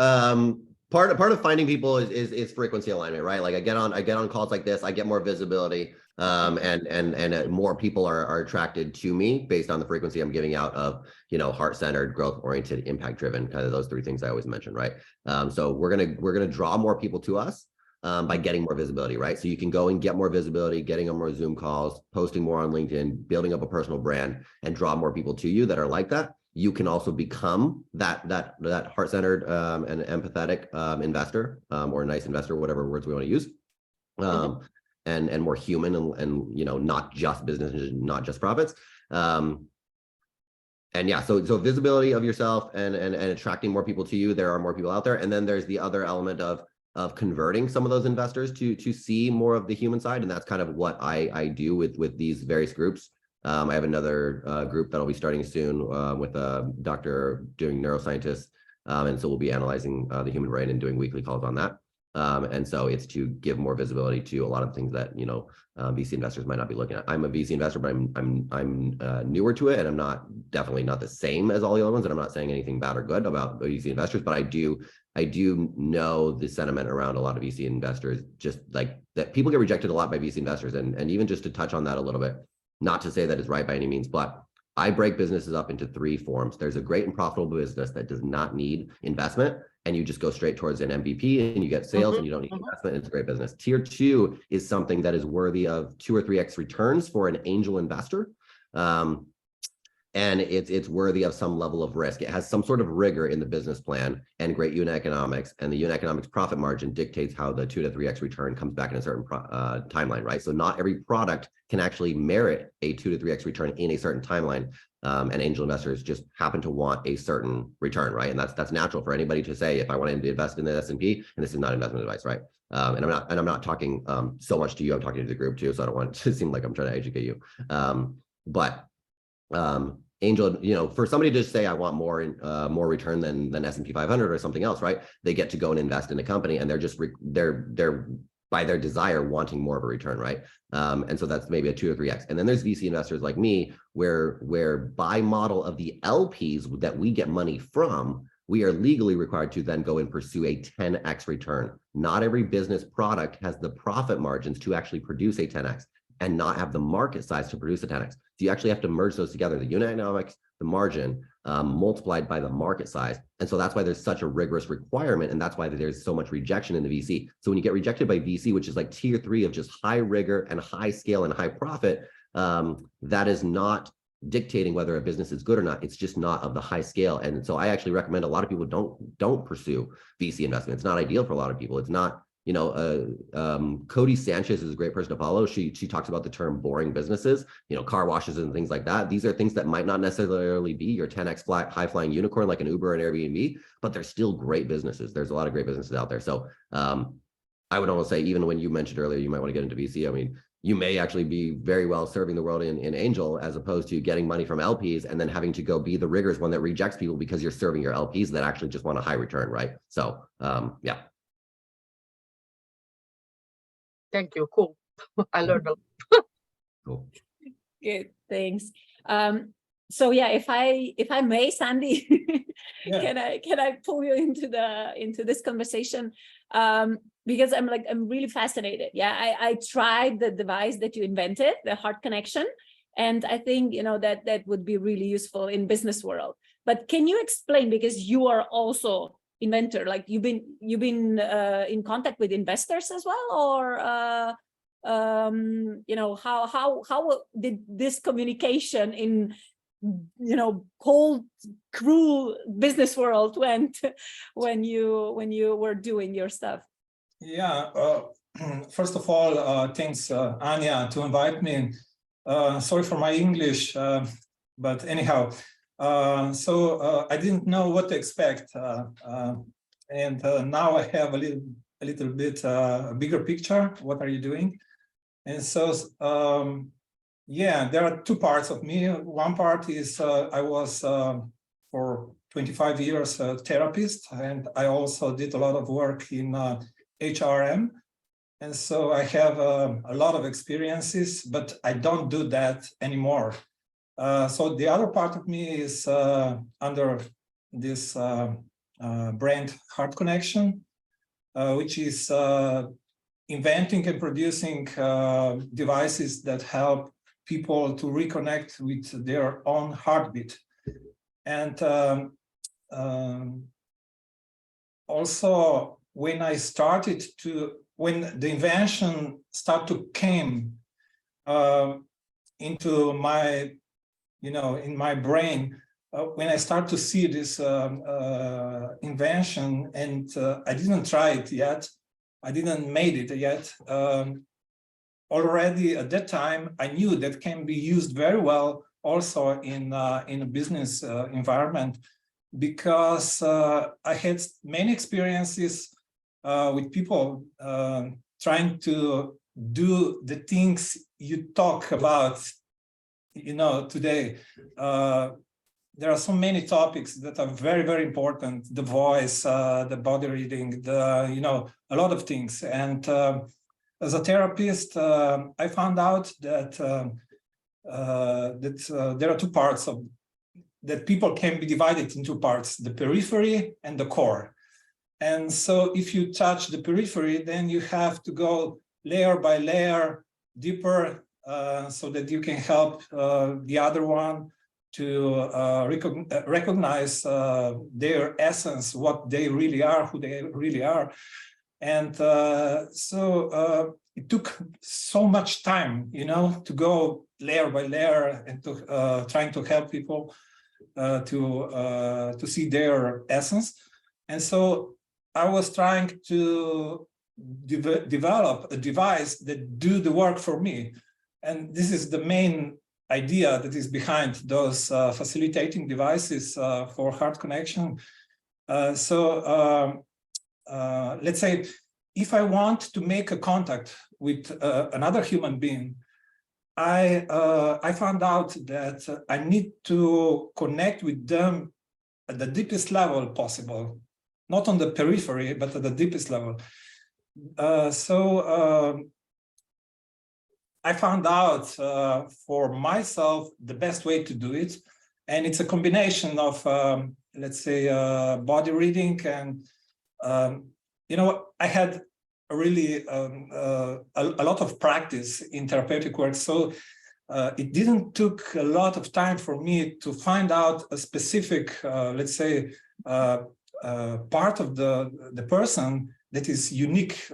part of finding people is frequency alignment, right? Like I get on calls like this, I get more visibility, and more people are attracted to me based on the frequency I'm giving out of, you know, heart-centered, growth-oriented, impact-driven, kind of those three things I always mention, right? So we're gonna draw more people to us by getting more visibility, right? So you can go and get more visibility, getting on more Zoom calls, posting more on LinkedIn, building up a personal brand, and draw more people to you that are like that. You can also become that heart-centered and empathetic investor, or a nice investor, whatever words we want to use, and more human, and you know, not just business, not just profits. And yeah, so visibility of yourself and attracting more people to you. There are more people out there. And then there's the other element of converting some of those investors to see more of the human side. And that's kind of what I do with these various groups. I have another group that'll be starting soon with a doctor doing neuroscientists. And so we'll be analyzing the human brain and doing weekly calls on that. And so it's to give more visibility to a lot of things that, you know, VC investors might not be looking at. I'm a VC investor, but I'm newer to it, and I'm definitely not the same as all the other ones. And I'm not saying anything bad or good about VC investors, but I do know the sentiment around a lot of VC investors, just like that people get rejected a lot by VC investors. And even just to touch on that a little bit, not to say that it's right by any means, but I break businesses up into 3 forms. There's a great and profitable business that does not need investment, and you just go straight towards an MVP and you get sales and you don't need investment. It's a great business. Tier 2 is something that is worthy of 2 or 3x returns for an angel investor. And it's worthy of some level of risk. It has some sort of rigor in the business plan and great unit economics, and the unit economics profit margin dictates how the 2 to 3x return comes back in a certain timeline, right? So not every product can actually merit a 2 to 3x return in a certain timeline. And angel investors just happen to want a certain return, right? And that's natural for anybody to say, if I want to invest in the S&P, and this is not investment advice, right? And I'm not talking so much to you. I'm talking to the group too, so I don't want it to seem like I'm trying to educate you. Angel, you know, for somebody to say I want more return than S&P 500 or something else, right? They get to go and invest in a company, and they're just they're by their desire wanting more of a return, right? And so that's maybe a 2 or 3x. And then there's VC investors like me, where by model of the LPs that we get money from, we are legally required to then go and pursue a 10x return. Not every business product has the profit margins to actually produce a 10x, and not have the market size to produce a 10x. So you actually have to merge those together, the unit economics, the margin, multiplied by the market size. And so that's why there's such a rigorous requirement, and that's why there's so much rejection in the VC. So when you get rejected by VC, which is like tier 3 of just high rigor and high scale and high profit, that is not dictating whether a business is good or not. It's just not of the high scale. And so I actually recommend a lot of people don't pursue VC investment. It's not ideal for a lot of people. It's not, you know, Cody Sanchez is a great person to follow. She talks about the term boring businesses, you know, car washes and things like that. These are things that might not necessarily be your 10x high flying unicorn like an Uber and Airbnb, but they're still great businesses. There's a lot of great businesses out there. So I would almost say, even when you mentioned earlier, you might want to get into VC. I mean, you may actually be very well serving the world in angel, as opposed to getting money from LPs and then having to go be the rigorous one that rejects people because you're serving your LPs that actually just want a high return, right? So yeah. Thank you. Cool. I learned a lot. Cool. Good, thanks. So yeah, if I may, Sandy, yeah. can I pull you into this conversation? Because I'm really fascinated. Yeah, I tried the device that you invented, the heart connection, and I think, you know, that would be really useful in business world. But can you explain, because you are also inventor, like you've been in contact with investors as well, or you know, how did this communication in, you know, cold, cruel business world went when you were doing your stuff? Yeah, first of all, thanks Anja to invite me. Sorry for my English, but anyhow, so I didn't know what to expect, and now I have a little bit bigger picture. What are you doing? And so yeah, there are 2 parts of me. One part is I was for 25 years a therapist, and I also did a lot of work in HRM, and so I have a lot of experiences, but I don't do that anymore. So the other part of me is under this brand Heart Connection, which is inventing and producing devices that help people to reconnect with their own heartbeat. And also, when the invention started to came into my, you know, in my brain, when I start to see this invention, and I didn't try it yet, I didn't made it yet. Already at that time, I knew that can be used very well also in a business environment, because I had many experiences with people trying to do the things you talk about, today. There are so many topics that are very, very important: the voice, the body reading, a lot of things. And as a therapist, I found out that there are two parts of that people can be divided in two parts: the periphery and the core. And so if you touch the periphery, then you have to go layer by layer deeper, so that you can help the other one to recognize their essence, what they really are, who they really are. And so it took so much time, to go layer by layer and to trying to help people to see their essence. And so I was trying to develop a device that do the work for me. And this is the main idea that is behind those facilitating devices for heart connection. So let's say if I want to make a contact with another human being, I found out that I need to connect with them at the deepest level possible, not on the periphery, but at the deepest level. So I found out for myself the best way to do it. And it's a combination of, let's say, body reading and, I had really a lot of practice in therapeutic work. So it didn't took a lot of time for me to find out a specific, let's say, part of the person that is unique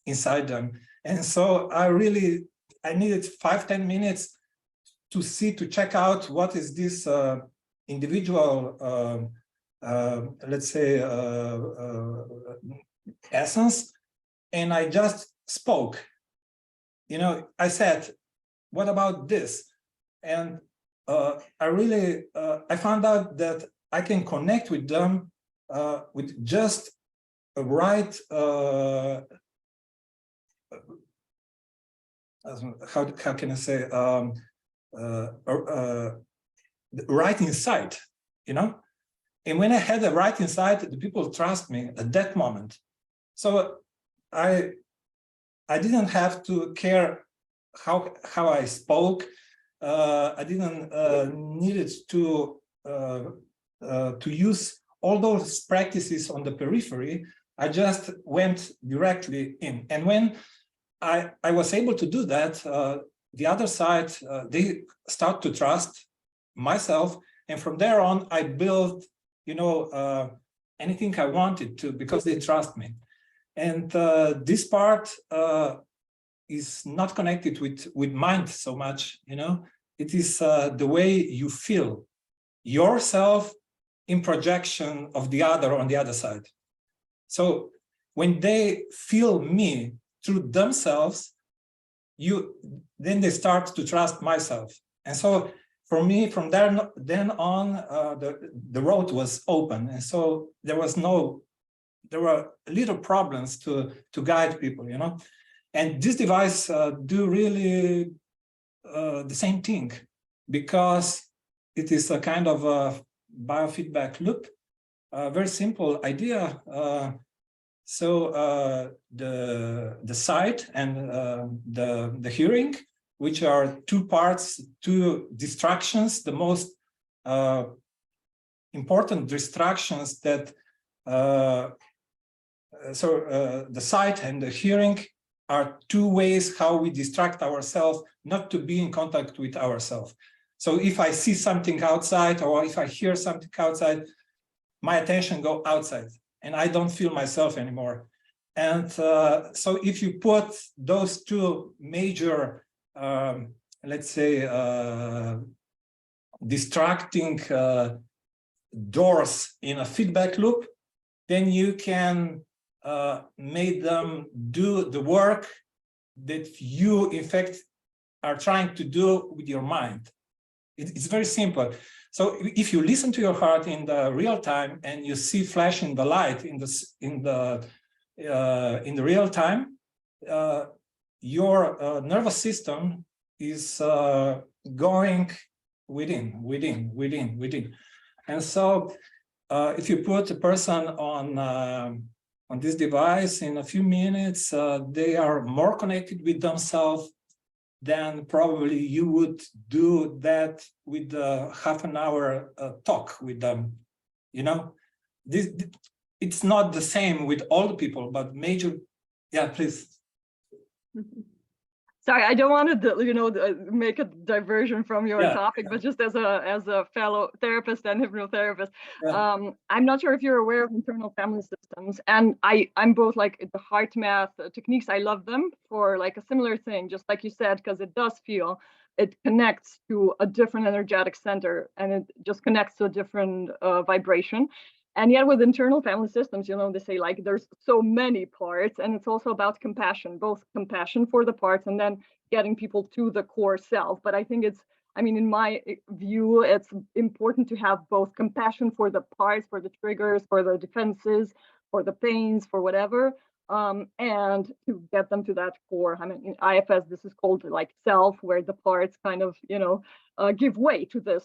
inside them. And so I needed 5-10 minutes to check out what is this individual, let's say, essence. And I just spoke. I said, what about this? And I found out that I can connect with them with just a right, how can I say, right insight, And when I had a right insight, the people trust me at that moment. So I didn't have to care how I spoke. I didn't needed to use all those practices on the periphery. I just went directly in. And when I was able to do that, the other side, they start to trust myself. And from there on, I built, anything I wanted to, because they trust me. And this part is not connected with mind so much, It is the way you feel yourself in projection of the other on the other side. So when they feel me through themselves, then they start to trust myself. And so for me, from then on, the road was open. And so there were little problems to guide people, And this device do really the same thing, because it is a kind of a biofeedback loop, a very simple idea. So the sight and the hearing, which are two parts, two distractions, the most important distractions that the sight and the hearing are two ways how we distract ourselves not to be in contact with ourselves. So if I see something outside, or if I hear something outside, my attention go outside and I don't feel myself anymore. And so if you put those two major, let's say, distracting doors in a feedback loop, then you can make them do the work that you, in fact, are trying to do with your mind. It's very simple. So if you listen to your heart in the real time and you see flashing the light in the real time, your nervous system is going within. And so if you put a person on this device in a few minutes, they are more connected with themselves than probably you would do that with a half an hour talk with them. You know, it's not the same with all the people, but major. Yeah, please. Sorry, I don't want to, make a diversion from your topic, but just as a fellow therapist and hypnotherapist, I'm not sure if you're aware of internal family systems, and I'm both like the heart math techniques. I love them for like a similar thing, just like you said, because it connects to a different energetic center, and it just connects to a different vibration. And yet with internal family systems, they say like there's so many parts, and it's also about compassion, both compassion for the parts and then getting people to the core self. But I think in my view, it's important to have both compassion for the parts, for the triggers, for the defenses, for the pains, for whatever, and to get them to that core. In IFS, this is called like self, where the parts kind of, give way to this.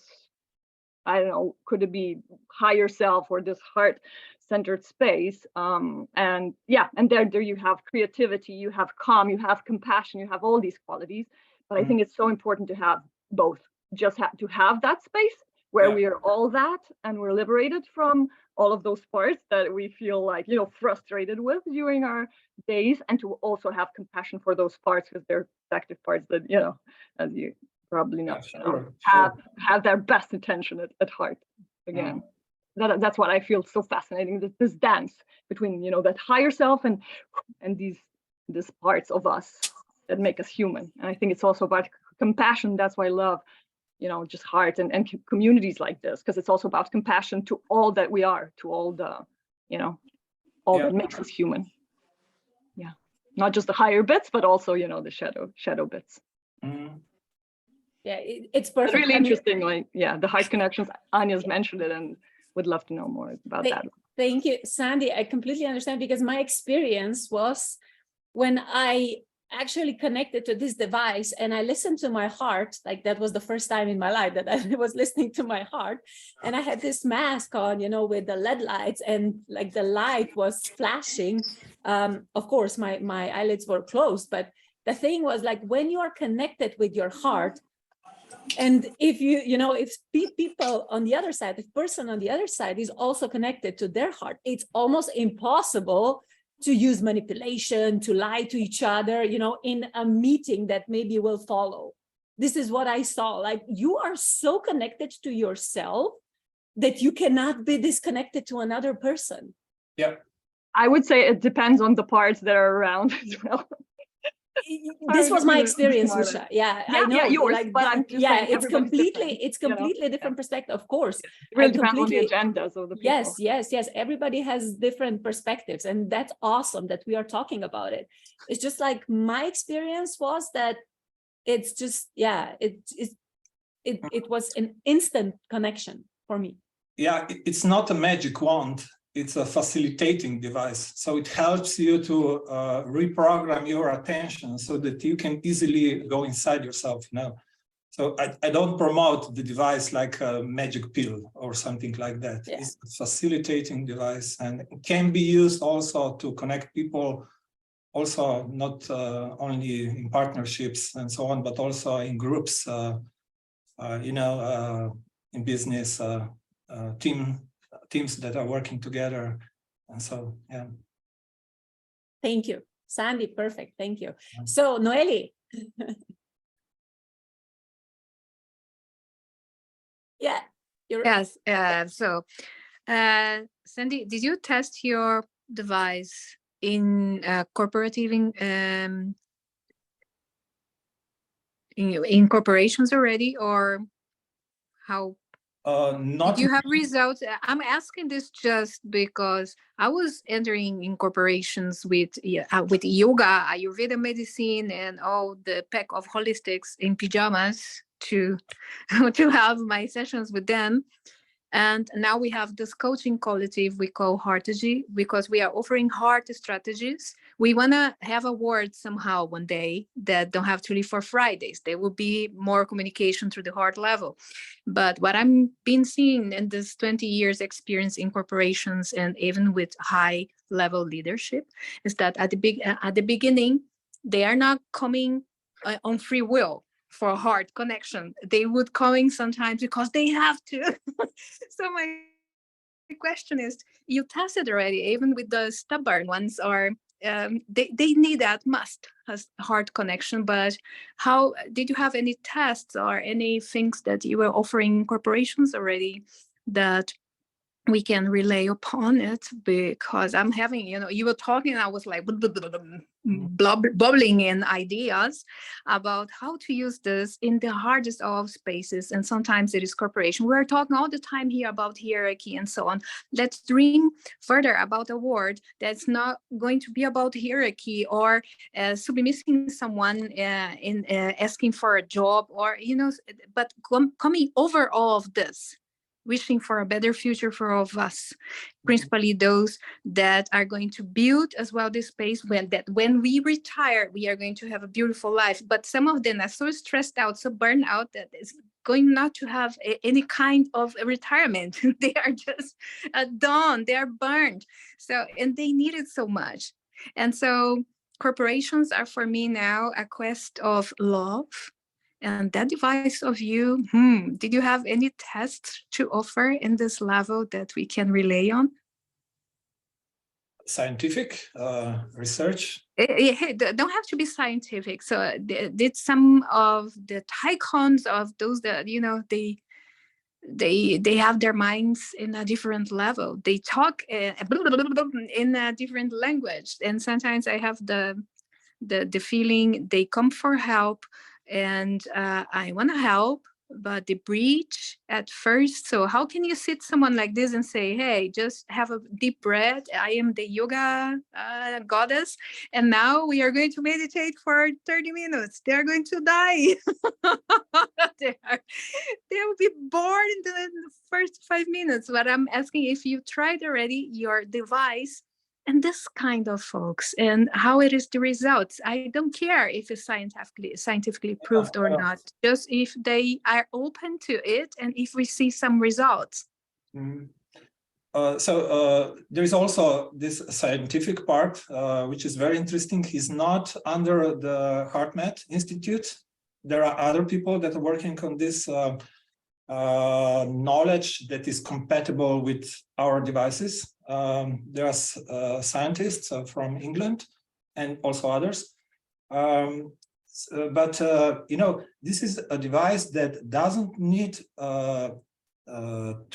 I don't know, could it be higher self or this heart-centered space? And there you have creativity, you have calm, you have compassion, you have all these qualities. But I think it's so important to have both, to have that space where we are all that, and we're liberated from all of those parts that we feel like, frustrated with during our days, and to also have compassion for those parts, because they're active parts that, as you probably not have their best intention at heart. Again, that's what I feel so fascinating, that this dance between that higher self and these parts of us that make us human. And I think it's also about compassion. That's why I love just heart and communities like this, because it's also about compassion to all that we are, to all the all that makes us human. Not just the higher bits, but also the shadow bits. Yeah, it's perfect. It's really interesting. The heart connections. Anja's mentioned it, and would love to know more about that. Thank you, Sandy. I completely understand, because my experience was when I actually connected to this device and I listened to my heart. Like, that was the first time in my life that I was listening to my heart, and I had this mask on, with the LED lights, and like the light was flashing. Of course, my eyelids were closed, but the thing was, like, when you are connected with your heart, and if if people on the other side, if person on the other side is also connected to their heart, it's almost impossible to use manipulation, to lie to each other, in a meeting that maybe will follow. This is what I saw. Like, you are so connected to yourself that you cannot be disconnected to another person. Yeah. I would say it depends on the parts that are around as well. This was my experience, Usha. I know. Yours, like, but I'm just saying it's completely different perspective, of course. It really depends on the agendas of the people. Yes. Everybody has different perspectives, and that's awesome that we are talking about it. It's just like my experience was that it's just, it was an instant connection for me. Yeah, it's not a magic wand. It's a facilitating device. So it helps you to reprogram your attention so that you can easily go inside yourself. So I don't promote the device like a magic pill or something like that. Yeah. It's a facilitating device, and it can be used also to connect people, also not only in partnerships and so on, but also in groups, in business, teams that are working together. And so, Thank you, Sandy. Perfect. Thank you. So, Noeli. Yes. Sandy, did you test your device in in corporations already, or how? Did you have results? I'm asking this just because I was entering in corporations with yoga, Ayurveda medicine, and all the pack of holistics in pajamas to to have my sessions with them. And now we have this coaching collective we call Heartprints, because we are offering heart strategies. We want to have awards somehow one day that don't have to live for Fridays. There will be more communication through the heart level. But what I'm been seeing in this 20 years experience in corporations and even with high level leadership is that at the beginning, they are not coming on free will for heart connection. They would coming sometimes because they have to. So my question is, you tested already, even with the stubborn ones, or they need that must has heart connection, but how did you have any tests or any things that you were offering corporations already that we can relay upon it? Because I'm having, you were talking and I was like bubbling in ideas about how to use this in the hardest of spaces. And sometimes it is corporation. We're talking all the time here about hierarchy and so on. Let's dream further about a word that's not going to be about hierarchy or submitting someone in asking for a job, or, but coming over all of this, wishing for a better future for all of us, principally those that are going to build as well this space when we retire, we are going to have a beautiful life. But some of them are so stressed out, so burned out, that it's going not to have any kind of retirement. They are just done, they are burned. So, and they need it so much. And so corporations are for me now a quest of love. And that device of you, did you have any tests to offer in this level that we can relay on? Scientific research? It don't have to be scientific. So did some of the tycoons of those that, they have their minds in a different level. They talk in a different language. And sometimes I have the feeling they come for help, and I want to help, but they breach at first. So how can you sit someone like this and say, hey, just have a deep breath. I am the yoga goddess. And now we are going to meditate for 30 minutes. They're going to die. They will be bored in the first 5 minutes. But I'm asking if you tried already your device and this kind of folks, and how it is the results. I don't care if it's scientifically proved or not, just if they are open to it and if we see some results. So there is also this scientific part, which is very interesting. Is not under the HeartMath Institute. There are other people that are working on this knowledge that is compatible with our devices. There are scientists from England and also others. But this is a device that doesn't need to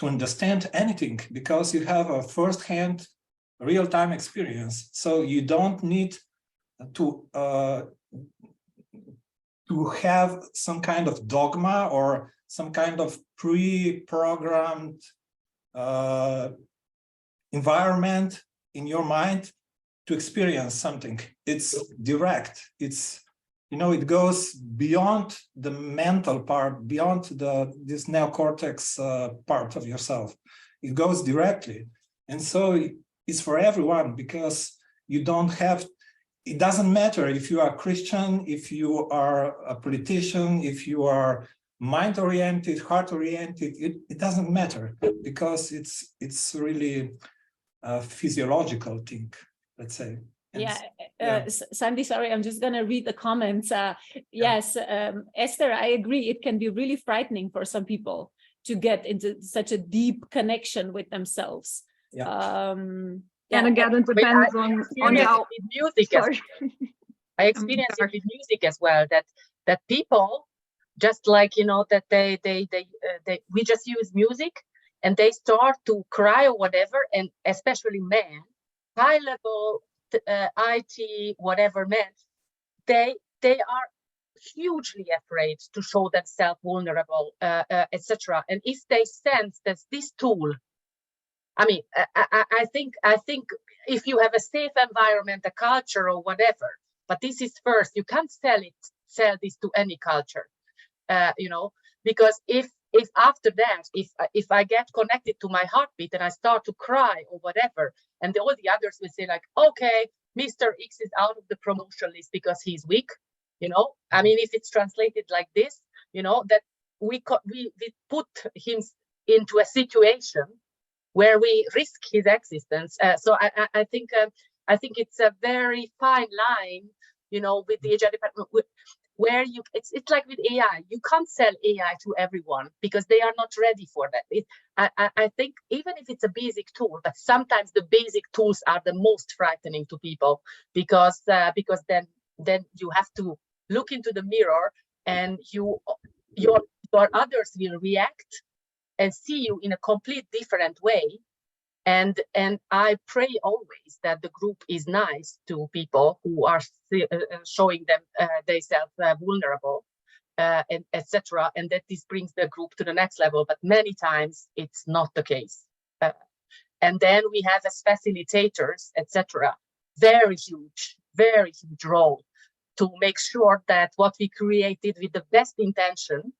understand anything, because you have a first-hand real-time experience. So you don't need to have some kind of dogma or some kind of pre-programmed environment in your mind to experience something. It's direct. It's, it goes beyond the mental part, beyond this neocortex part of yourself. It goes directly. And so it's for everyone, because you don't have, it doesn't matter if you are Christian, if you are a politician, if you are mind-oriented, heart-oriented, it doesn't matter, because it's really a physiological thing, let's say. And Sandy, sorry, I'm just going to read the comments. Yes, Esther, I agree. It can be really frightening for some people to get into such a deep connection with themselves. And again, it depends on how music. I experience it with music as well. That people just like that we just use music and they start to cry or whatever, and especially men, high level IT whatever men, they are hugely afraid to show themselves vulnerable, etc. And if they sense that this tool, I mean, I think if you have a safe environment, a culture or whatever, but this is first, you can't sell this to any culture. you know, because if after that, if I get connected to my heartbeat and I start to cry or whatever, and all the others will say like, okay, Mr. X is out of the promotion list because he's weak, you know, I mean, if it's translated like this, you know, that we put him into a situation where we risk his existence. So I think it's a very fine line, you know, with the HR department, where it's like with AI, you can't sell AI to everyone because they are not ready for that. I think even if it's a basic tool, but sometimes the basic tools are the most frightening to people because then you have to look into the mirror and your others will react and see you in a complete different way. And I pray always that the group is nice to people who are showing them themselves vulnerable, and etc. And that this brings the group to the next level. But many times it's not the case. And then we have as facilitators, etc. Very huge role to make sure that what we created with the best intention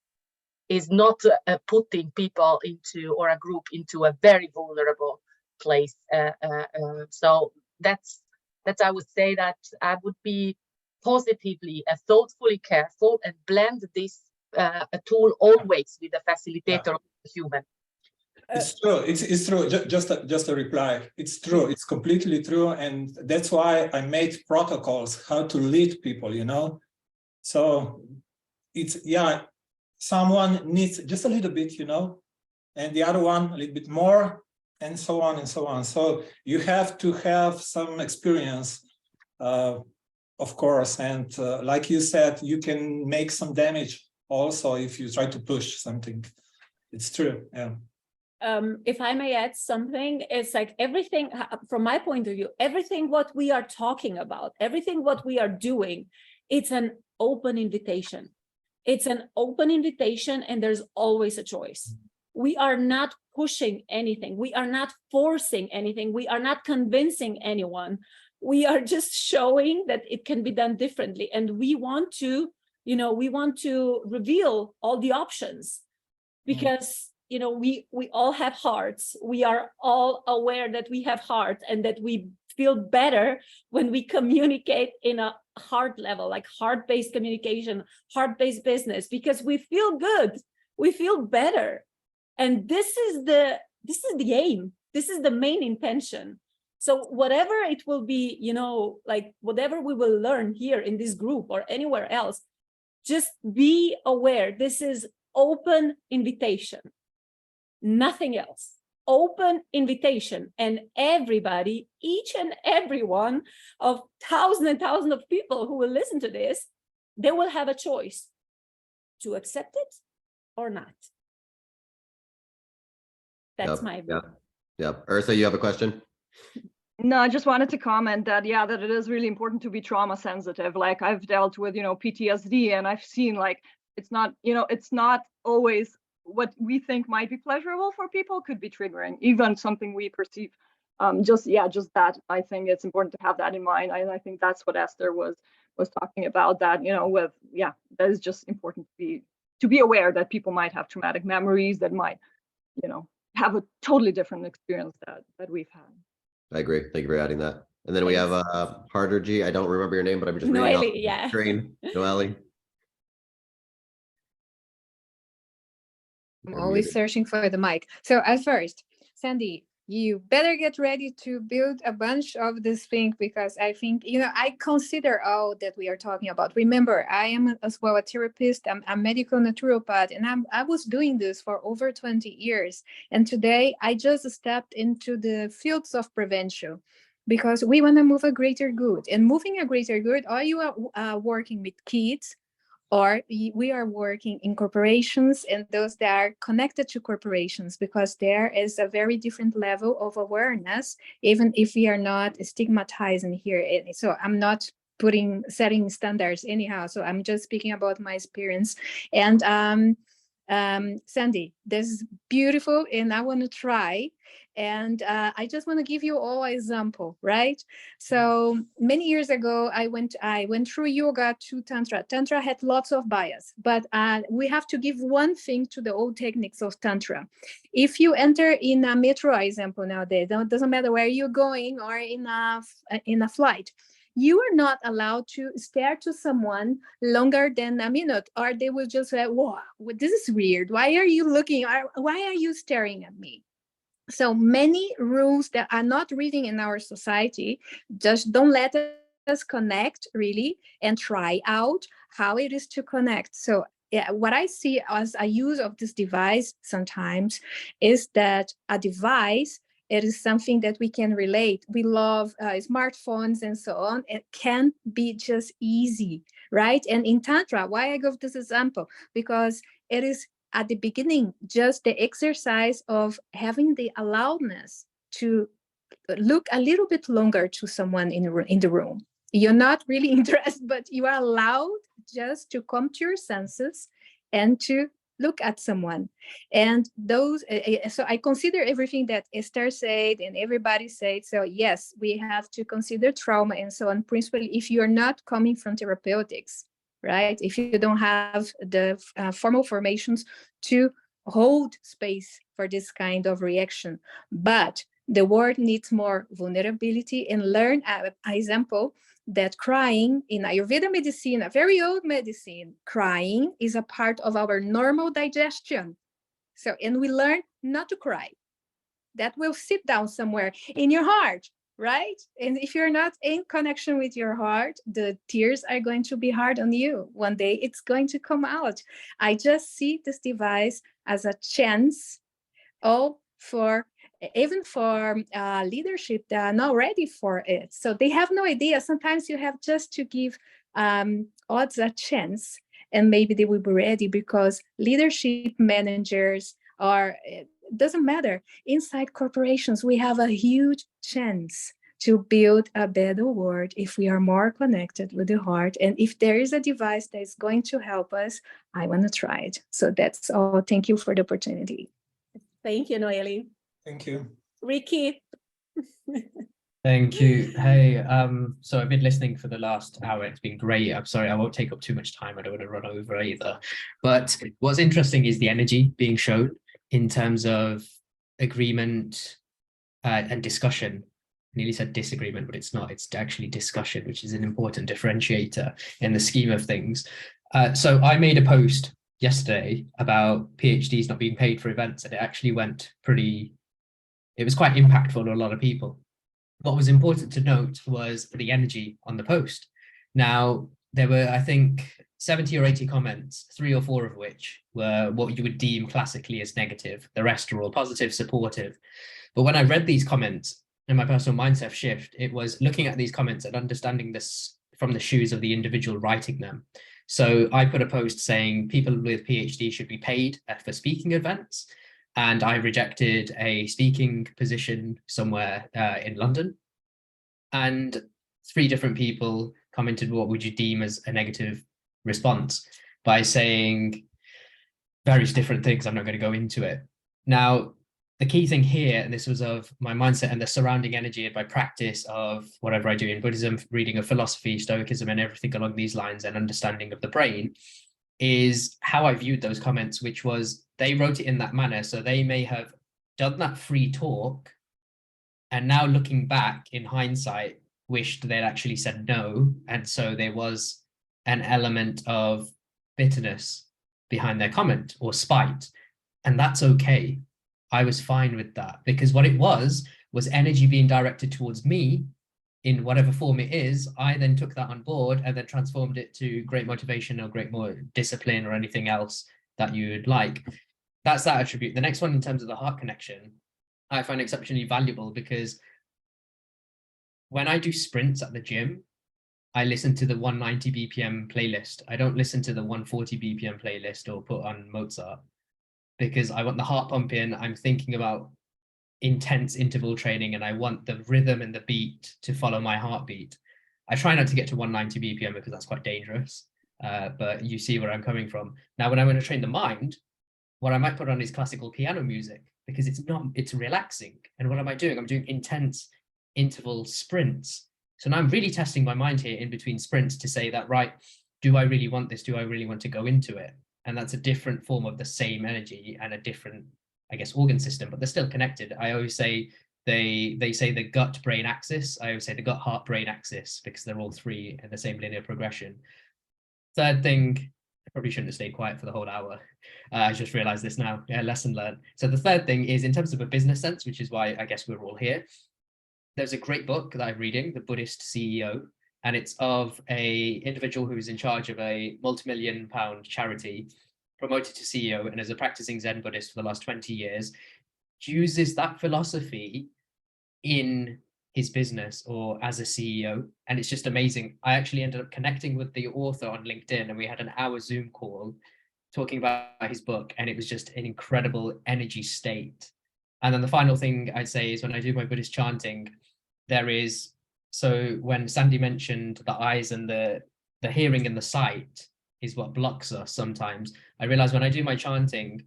is not putting people into, or a group into, a very vulnerable place. So that's I would say that I would be positively, thoughtfully careful and blend this tool always with the facilitator, human. It's true. It's true. Just a reply. It's true. It's completely true, and that's why I made protocols how to lead people. You know, so it's someone needs just a little bit, you know, and the other one a little bit more, and so on and so on. So you have to have some experience, of course, and like you said, you can make some damage also if you try to push something. It's true. Yeah. If I may add something, it's like everything, from my point of view, everything what we are talking about, everything what we are doing, it's an open invitation. It's an open invitation, and there's always a choice. We are not pushing anything. We are not forcing anything. We are not convincing anyone. We are just showing that it can be done differently. And we want to, you know, we want to reveal all the options because you know, we all have hearts. We are all aware that we have hearts and that we feel better when we communicate in a heart level, like heart-based communication, heart-based business, because we feel good, we feel better. And this is the aim. This is the main intention. So whatever it will be, you know, like whatever we will learn here in this group or anywhere else, just be aware. This is open invitation. Nothing else. Open invitation, and everybody, each and every one of thousands and thousands of people who will listen to this, they will have a choice to accept it or not. That's my view. Yeah. Ursa, you have a question? No, I just wanted to comment that, that it is really important to be trauma sensitive. Like I've dealt with, you know, PTSD, and I've seen like, it's not, you know, it's not always what we think might be pleasurable for people could be triggering, even something we perceive. Just that. I think it's important to have that in mind. And I think that's what Esther was talking about, that, you know, with, that is just important to be aware that people might have traumatic memories that might, you know, have a totally different experience that we've had. I agree. Thank you for adding that. And then we have Harderji. I don't remember your name, but I'm just reading off the screen. Noelle. I'm always searching for the mic. So at first, Sandy, you better get ready to build a bunch of this thing, because I think, you know, I consider all that we are talking about. Remember, I am as well a therapist. I'm a medical naturopath, and I was doing this for over 20 years. And today I just stepped into the fields of prevention because we want to move a greater good. And moving a greater good, are you working with kids, or we are working in corporations and those that are connected to corporations, because there is a very different level of awareness, even if we are not stigmatizing here. So I'm not setting standards anyhow. So I'm just speaking about my experience. And Sandy, this is beautiful, and I want to try. And I just want to give you all an example, right? So many years ago, I went through yoga to Tantra. Tantra had lots of bias, but we have to give one thing to the old techniques of Tantra. If you enter in a metro example nowadays, it doesn't matter where you're going or in a flight, you are not allowed to stare to someone longer than a minute, or they will just say, "Wow, this is weird. Why are you looking? Why are you staring at me?" So many rules that are not written in our society just don't let us connect really and try out how it is to connect. So yeah, what I see as a use of this device sometimes is that a device, it is something that we can relate. We love smartphones and so on. It can be just easy, right? And in Tantra, why I give this example? Because it is at the beginning, just the exercise of having the allowedness to look a little bit longer to someone in the room. You're not really interested, but you are allowed just to come to your senses and to look at someone. And those, so I consider everything that Esther said and everybody said. So yes, we have to consider trauma and so on. Principally, if you're not coming from therapeutics, right? If you don't have the formal formations to hold space for this kind of reaction. But the world needs more vulnerability, and learn an example that crying in Ayurveda medicine, a very old medicine, crying is a part of our normal digestion. So, and we learn not to cry. That will sit down somewhere in your heart, right? And if you're not in connection with your heart, the tears are going to be hard on you. One day it's going to come out. I just see this device as a chance, even for leadership that are not ready for it. So they have no idea. Sometimes you have just to give odds a chance, and maybe they will be ready, because leadership managers are, doesn't matter. Inside corporations, we have a huge chance to build a better world if we are more connected with the heart. And if there is a device that is going to help us, I want to try it. So that's all. Thank you for the opportunity. Thank you, Noeli. Thank you. Ricky. Thank you. Hey, so I've been listening for the last hour. It's been great. I'm sorry, I won't take up too much time. I don't want to run over either. But what's interesting is the energy being shown in terms of agreement and discussion. I nearly said disagreement, but it's not. It's actually discussion, which is an important differentiator in the scheme of things. So I made a post yesterday about PhDs not being paid for events, and it actually went it was quite impactful to a lot of people. What was important to note was the energy on the post. Now, there were, I think, 70 or 80 comments, 3 or 4 of which were what you would deem classically as negative. The rest are all positive, supportive. But when I read these comments and my personal mindset shift, it was looking at these comments and understanding this from the shoes of the individual writing them. So I put a post saying people with PhD should be paid for speaking events. And I rejected a speaking position somewhere in London. And 3 different people commented, what would you deem as a negative response, by saying various different things. I'm not going to go into it. Now, the key thing here, and this was of my mindset and the surrounding energy and my practice of whatever I do in Buddhism, reading of philosophy, Stoicism, and everything along these lines, and understanding of the brain, is how I viewed those comments, which was they wrote it in that manner. So they may have done that free talk, and now looking back in hindsight, wished they'd actually said no. And so there was an element of bitterness behind their comment, or spite. And that's okay. I was fine with that, because what it was energy being directed towards me in whatever form it is. I then took that on board and then transformed it to great motivation or great more discipline or anything else that you'd like. That's that attribute. The next one, in terms of the heart connection, I find exceptionally valuable, because when I do sprints at the gym, I listen to the 190 BPM playlist. I don't listen to the 140 BPM playlist or put on Mozart, because I want the heart pumping. I'm thinking about intense interval training, and I want the rhythm and the beat to follow my heartbeat. I try not to get to 190 BPM because that's quite dangerous, but you see where I'm coming from. Now, when I want to train the mind, what I might put on is classical piano music, because it's relaxing. And what am I doing? I'm doing intense interval sprints. So now I'm really testing my mind here in between sprints to say that, right, do I really want this? Do I really want to go into it? And that's a different form of the same energy and a different, I guess, organ system, but they're still connected. I always say they say the gut-brain axis. I always say the gut-heart-brain axis because they're all three in the same linear progression. Third thing, I probably shouldn't have stayed quiet for the whole hour. I just realized this now. Yeah, lesson learned. So the third thing is in terms of a business sense, which is why I guess we're all here. There's a great book that I'm reading, The Buddhist CEO, and it's of a individual who is in charge of a multi-million-pound charity, promoted to CEO, and as a practicing Zen Buddhist for the last 20 years, uses that philosophy in his business or as a CEO. And it's just amazing. I actually ended up connecting with the author on LinkedIn, and we had an hour Zoom call talking about his book, and it was just an incredible energy state. And then the final thing I'd say is when I do my Buddhist chanting, there is, so when Sandy mentioned the eyes and the hearing and the sight is what blocks us sometimes. I realize when I do my chanting,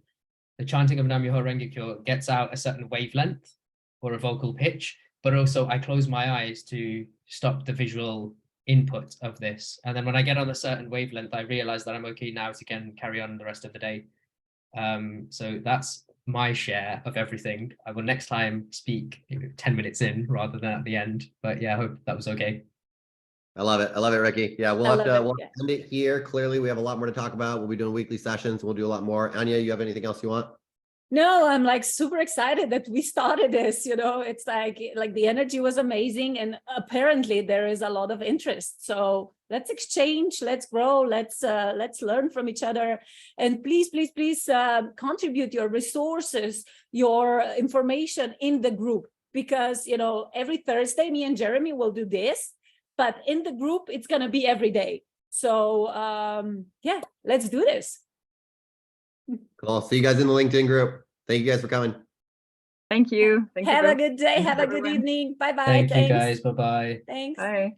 the chanting of Nam Myoho Renge Kyo gets out a certain wavelength or a vocal pitch, but also I close my eyes to stop the visual input of this. And then when I get on a certain wavelength, I realize that I'm okay now to again carry on the rest of the day. So that's my share of everything. I will next time speak 10 minutes in rather than at the end. But yeah, I hope that was okay. I love it. I love it, Ricky. Yeah, we'll end it here. Clearly, we have a lot more to talk about. We'll be doing weekly sessions. We'll do a lot more. Anja, you have anything else you want? No, I'm like super excited that we started this, it's like the energy was amazing, and apparently there is a lot of interest. So let's exchange, let's grow, let's learn from each other, and please contribute your resources, your information in the group, because every Thursday me and Jeremy will do this, but in the group it's going to be every day. So yeah, let's do this. Cool. See you guys in the LinkedIn group. Thank you guys for coming. Thank you. Have a good day. Have a good evening. Bye-bye. Thank you, guys. Bye-bye. Thanks. Bye.